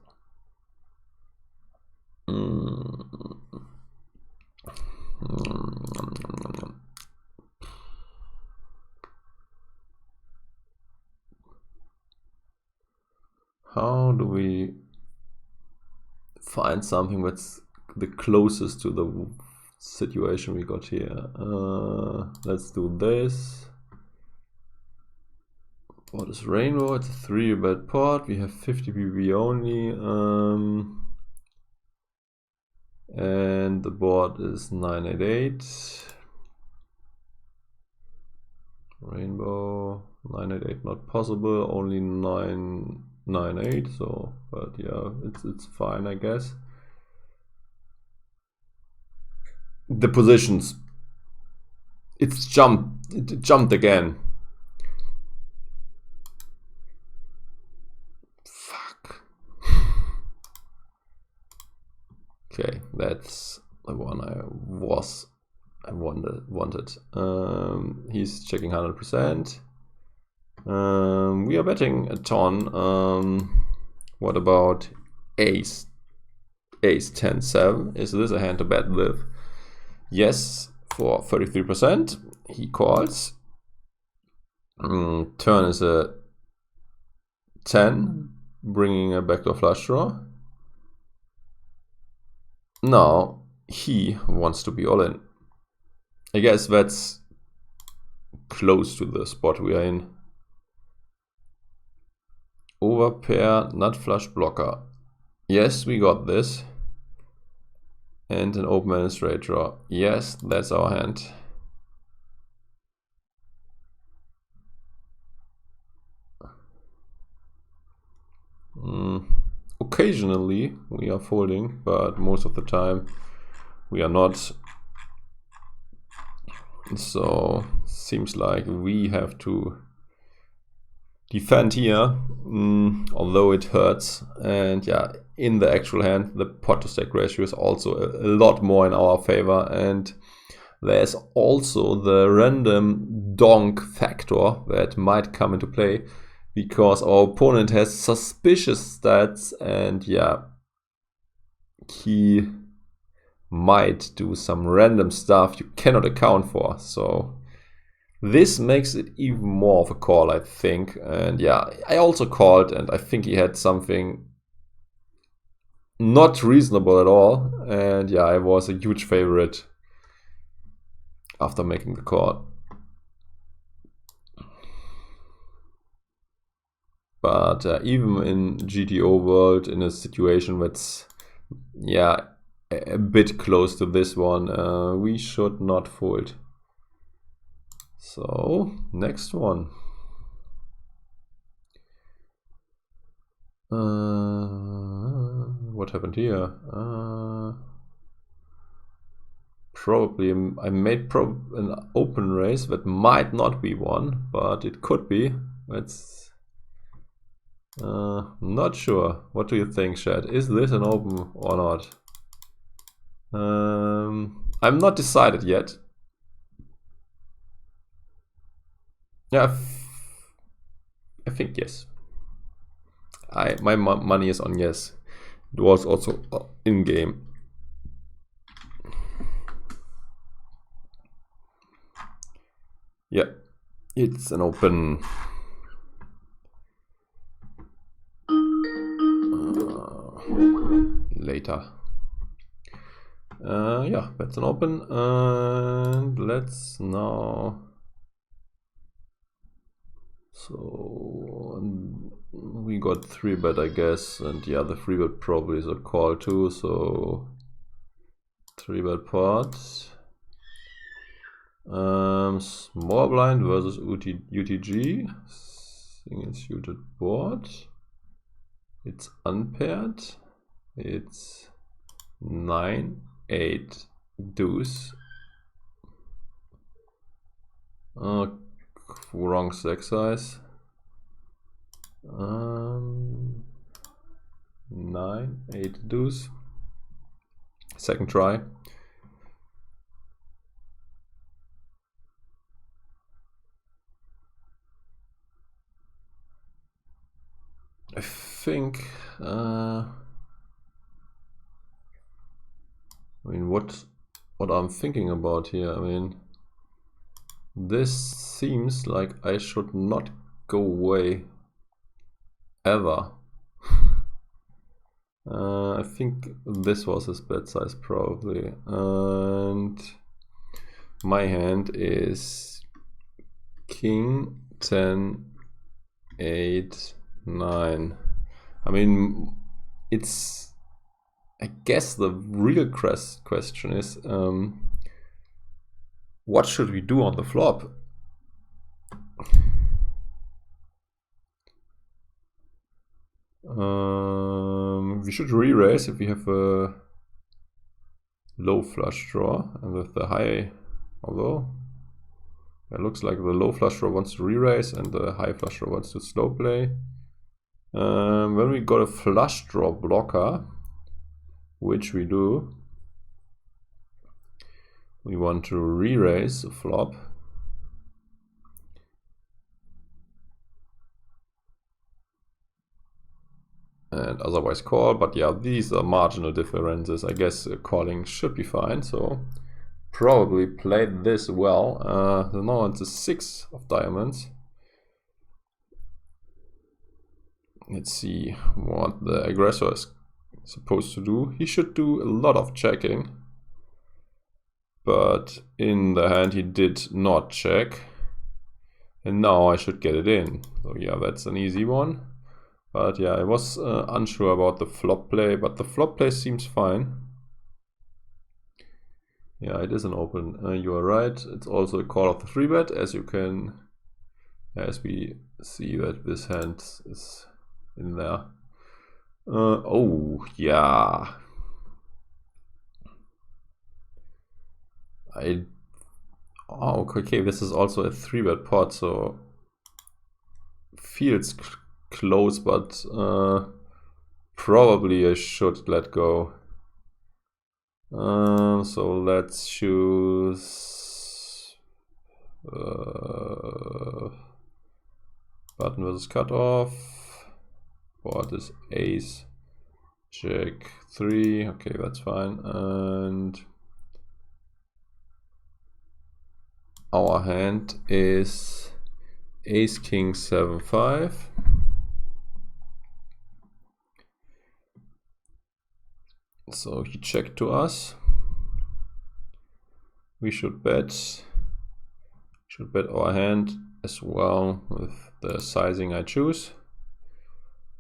How do we find something that's the closest to the situation we got here? Let's do this. What is rainbow? It's a 3-bet pot. We have 50 BB only. And the board is 988. Rainbow 988 not possible. Only 998. So, but yeah, it's fine, I guess. The positions. It jumped again. Okay, that's the one I wanted. He's checking 100%. We are betting a ton. What about ace 10-7? Is this a hand to bet with? Yes, for 33%. He calls. Turn is a 10, bringing a backdoor flush draw. Now he wants to be all in. I guess that's close to the spot we are in. Overpair, nut flush blocker. Yes, we got this. And an open and a straight draw. Yes, that's our hand. Occasionally we are folding, but most of the time we are not. So seems like we have to defend here, although it hurts. And yeah, in the actual hand, the pot to stack ratio is also a lot more in our favor. And there's also the random donk factor that might come into play, because our opponent has suspicious stats, and yeah, he might do some random stuff you cannot account for. So this makes it even more of a call, I think. And yeah, I also called, and I think he had something not reasonable at all. And yeah, I was a huge favorite after making the call. But even in GTO world, in a situation that's, yeah, a bit close to this one, we should not fold. So, next one. What happened here? Probably I made an open raise that might not be one, but it could be. It's not sure. What do you think, chat? Is this an open or not? I'm not decided yet. Yeah, I think yes. My money is on yes. It was also in game. Yeah, it's an open. Later. Yeah, that's an open. And let's now. So we got 3-bet, I guess, and yeah, the 3-bet probably is a call too. So 3-bet pot. Small blind versus UTG. Single suited board. It's unpaired. It's 9-8 deuce. Wrong stack size. 9-8 deuce. Second try. I think. I mean, what I'm thinking about here. I mean, this seems like I should not go away ever. I think this was his bet size probably, and my hand is king 10 8 9. I mean, it's, I guess the real question is, what should we do on the flop? We should re-raise if we have a low flush draw, and with the high, although it looks like the low flush draw wants to re-raise and the high flush draw wants to slow play. When we got a flush draw blocker, which we do, we want to re-raise a flop. And otherwise call, but yeah, these are marginal differences. I guess calling should be fine, so probably played this well. Now it's a 6 of diamonds. Let's see what the aggressor is supposed to do. He should do a lot of checking, but in the hand he did not check, and now I should get it in. So yeah, that's an easy one. But yeah, I was unsure about the flop play, but the flop play seems fine. Yeah, it is an open. You are right. It's also a call of the 3-bet, as we see that this hand is in there. Oh yeah. Oh, okay. This is also a 3-bet pot, so feels close, but probably I should let go. So let's choose button versus cutoff. Board is ace Jack 3, okay, that's fine. And our hand is Ace King 7 5. So he checked to us. We should bet our hand as well with the sizing I choose.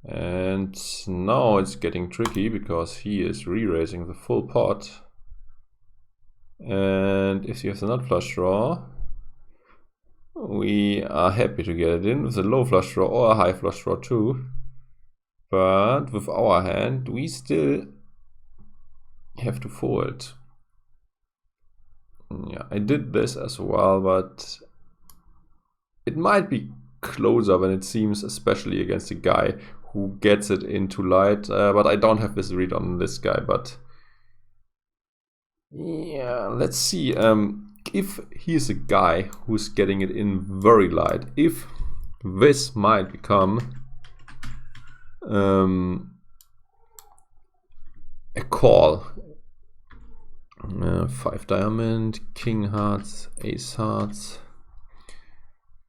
And now it's getting tricky because he is re-raising the full pot. And if he has a nut flush draw, we are happy to get it in with a low flush draw or a high flush draw too. But with our hand, we still have to fold. Yeah, I did this as well, but it might be closer than it seems, especially against a guy who gets it into light. But I don't have this read on this guy, but yeah, let's see. If he's a guy who's getting it in very light, if this might become a call. 5 diamond, king hearts, ace hearts.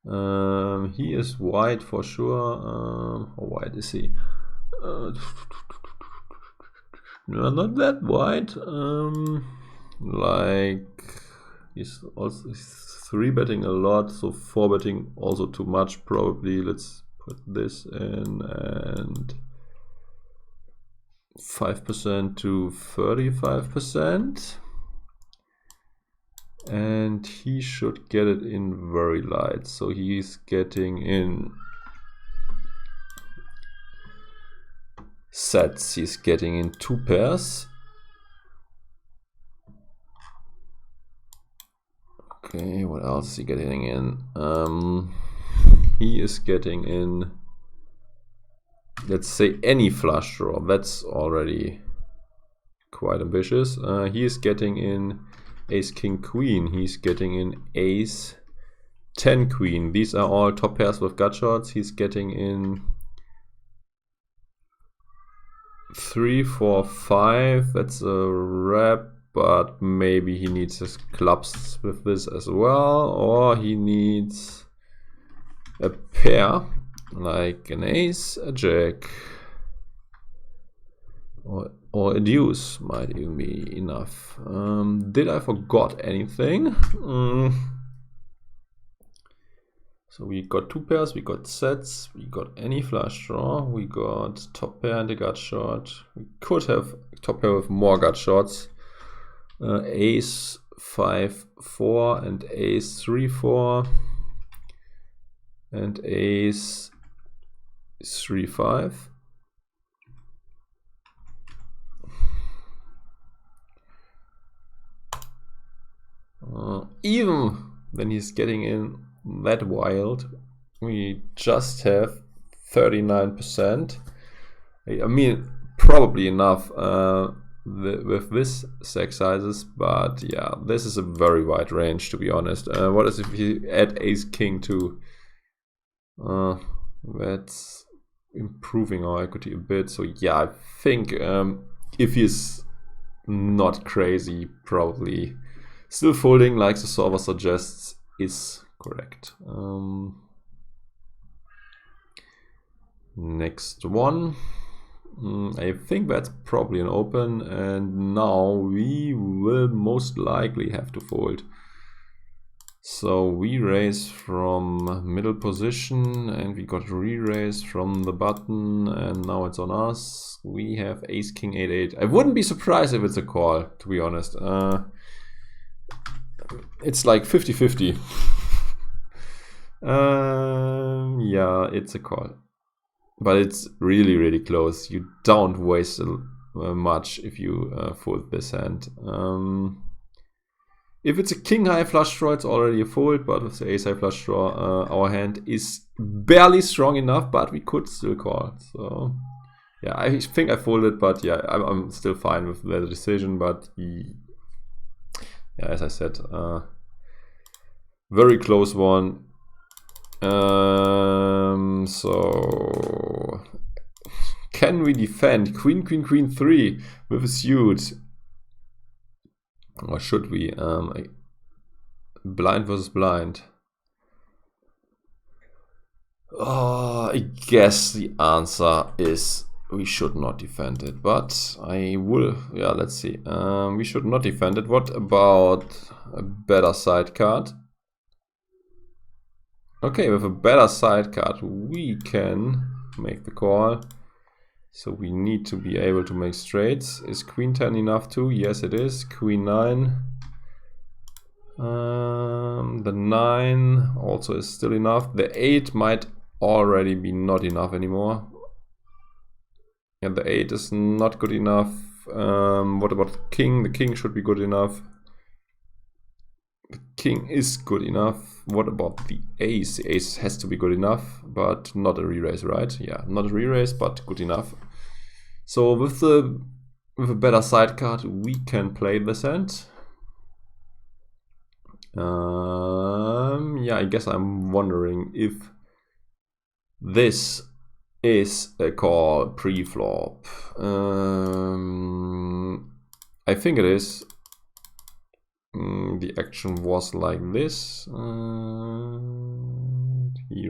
He is white for sure. How white is he? No, not that white. Like he's also 3-betting a lot, so 4-betting also too much probably. Let's put this in and 5% to 35%. And he should get it in very light, so he's getting in sets, he's getting in 2 pairs. Okay, what else is he getting in? He is getting in, let's say, any flush draw. That's already quite ambitious. He is getting in Ace King Queen. He's getting in Ace 10 Queen. These are all top pairs with gut shots. He's getting in 3, 4, 5. That's a wrap, but maybe he needs his clubs with this as well, or he needs a pair like an ace, a jack, or a deuce might even be enough. Did I forgot anything? So we got 2 pairs, we got sets, we got any flush draw, we got top pair and a gut shot. We could have top pair with more gut shots. Ace 5 4 and ace 3 4 and ace 3 5. Even when he's getting in that wild, we just have 39%. I mean, probably enough with this stack sizes, but yeah, this is a very wide range, to be honest. What is if you add ace king too? That's improving our equity a bit. So yeah, I think if he's not crazy, probably still folding like the solver suggests is correct. Next one. I think that's probably an open, and now we will most likely have to fold. So we raise from middle position and we got re-raise from the button, and now it's on us. We have ace king 8 8. I wouldn't be surprised if it's a call, to be honest. It's like 50-50. Yeah, it's a call. But it's really, really close. You don't waste much if you fold this hand. If it's a king high flush draw, it's already a fold, but with the ace high flush draw, our hand is barely strong enough, but we could still call. So yeah, I think I folded, but yeah, I'm still fine with the decision. But yeah, as I said, very close one. So Can we defend queen, queen, queen 3 with a suit? Or should we? Blind versus blind. Oh, I guess the answer is we should not defend it, but I will. Yeah, let's see. We should not defend it. What about a better side card? Okay, with a better side card, we can make the call. So we need to be able to make straights. Is queen 10 enough too? Yes, it is. Queen 9. The 9 also is still enough. The 8 might already be not enough anymore. And the 8 is not good enough. What about the king? The king should be good enough. The king is good enough. What about the ace? The ace has to be good enough, but not a re-raise, right? Yeah, not a re-raise, but good enough. So with a better side card, we can play this hand. Yeah, I guess I'm wondering if this is a call pre-flop. I think it is. The action was like this. He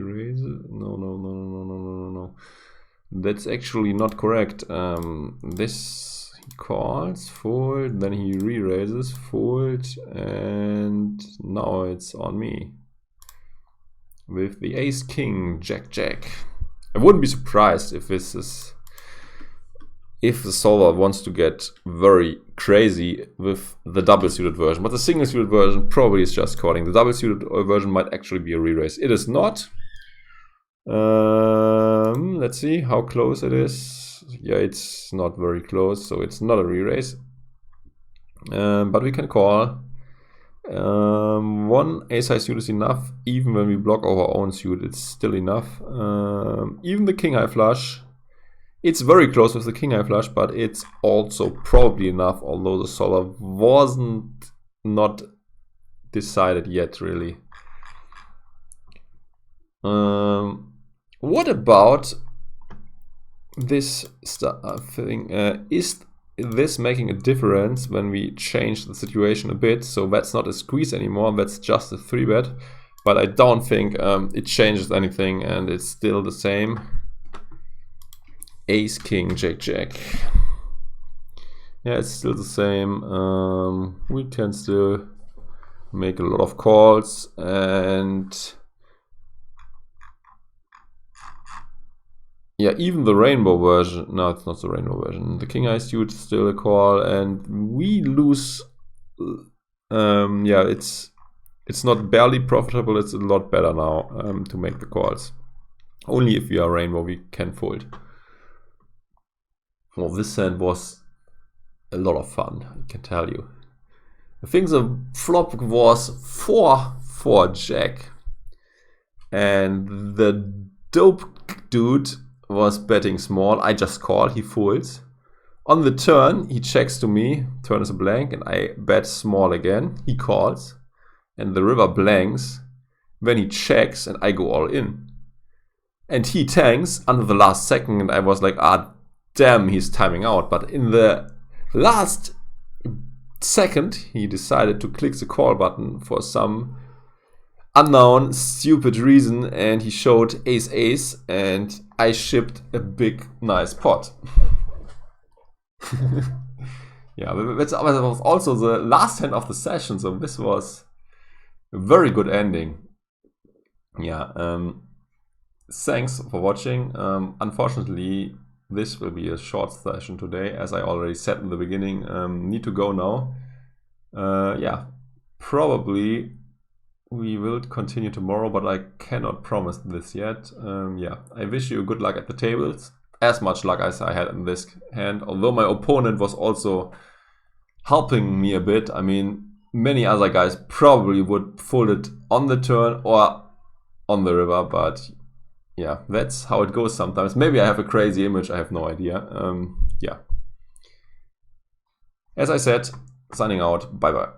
raises. No. That's actually not correct. This he calls, fold, then he re-raises, fold, and now it's on me. With the ace, king, jack, jack. I wouldn't be surprised if this is... if the solver wants to get very crazy with the double suited version, but the single suited version probably is just calling. The double suited version might actually be a re-raise. It is not. Let's see how close it is. Yeah, it's not very close, so it's not a re-raise. But we can call. One ace-high suit is enough. Even when we block our own suit, it's still enough. Even the king-high flush. It's very close with the king-high flush, but it's also probably enough, although the solver wasn't not decided yet, really. What about this thing? Is this making a difference when we change the situation a bit? So that's not a squeeze anymore, that's just a 3-bet. But I don't think it changes anything, and it's still the same. Ace, king, jack, jack. Yeah, it's still the same. We can still make a lot of calls, and yeah, even the rainbow version. No, it's not the rainbow version. The king high suit is still a call, and we lose. Yeah, it's not barely profitable. It's a lot better now to make the calls. Only if we are rainbow, we can fold. Well, this hand was a lot of fun, I can tell you. I think the flop was 4-4 jack. And the dope dude was betting small. I just call, he folds. On the turn, he checks to me. Turn is a blank, and I bet small again. He calls, and the river blanks. Then he checks, and I go all in. And he tanks under the last second, and I was like, ah, damn, he's timing out. But in the last second, he decided to click the call button for some unknown, stupid reason, and he showed ace-ace, and I shipped a big, nice pot. Yeah, that was also the last hand of the session, so this was a very good ending. Yeah, thanks for watching. Unfortunately, this will be a short session today, as I already said in the beginning. Need to go now. Yeah, probably we will continue tomorrow, but I cannot promise this yet. Yeah, I wish you good luck at the tables. As much luck as I had in this hand, although my opponent was also helping me a bit. I mean, many other guys probably would fold it on the turn or on the river, but yeah, that's how it goes sometimes. Maybe I have a crazy image, I have no idea. Yeah. As I said, signing out, bye bye.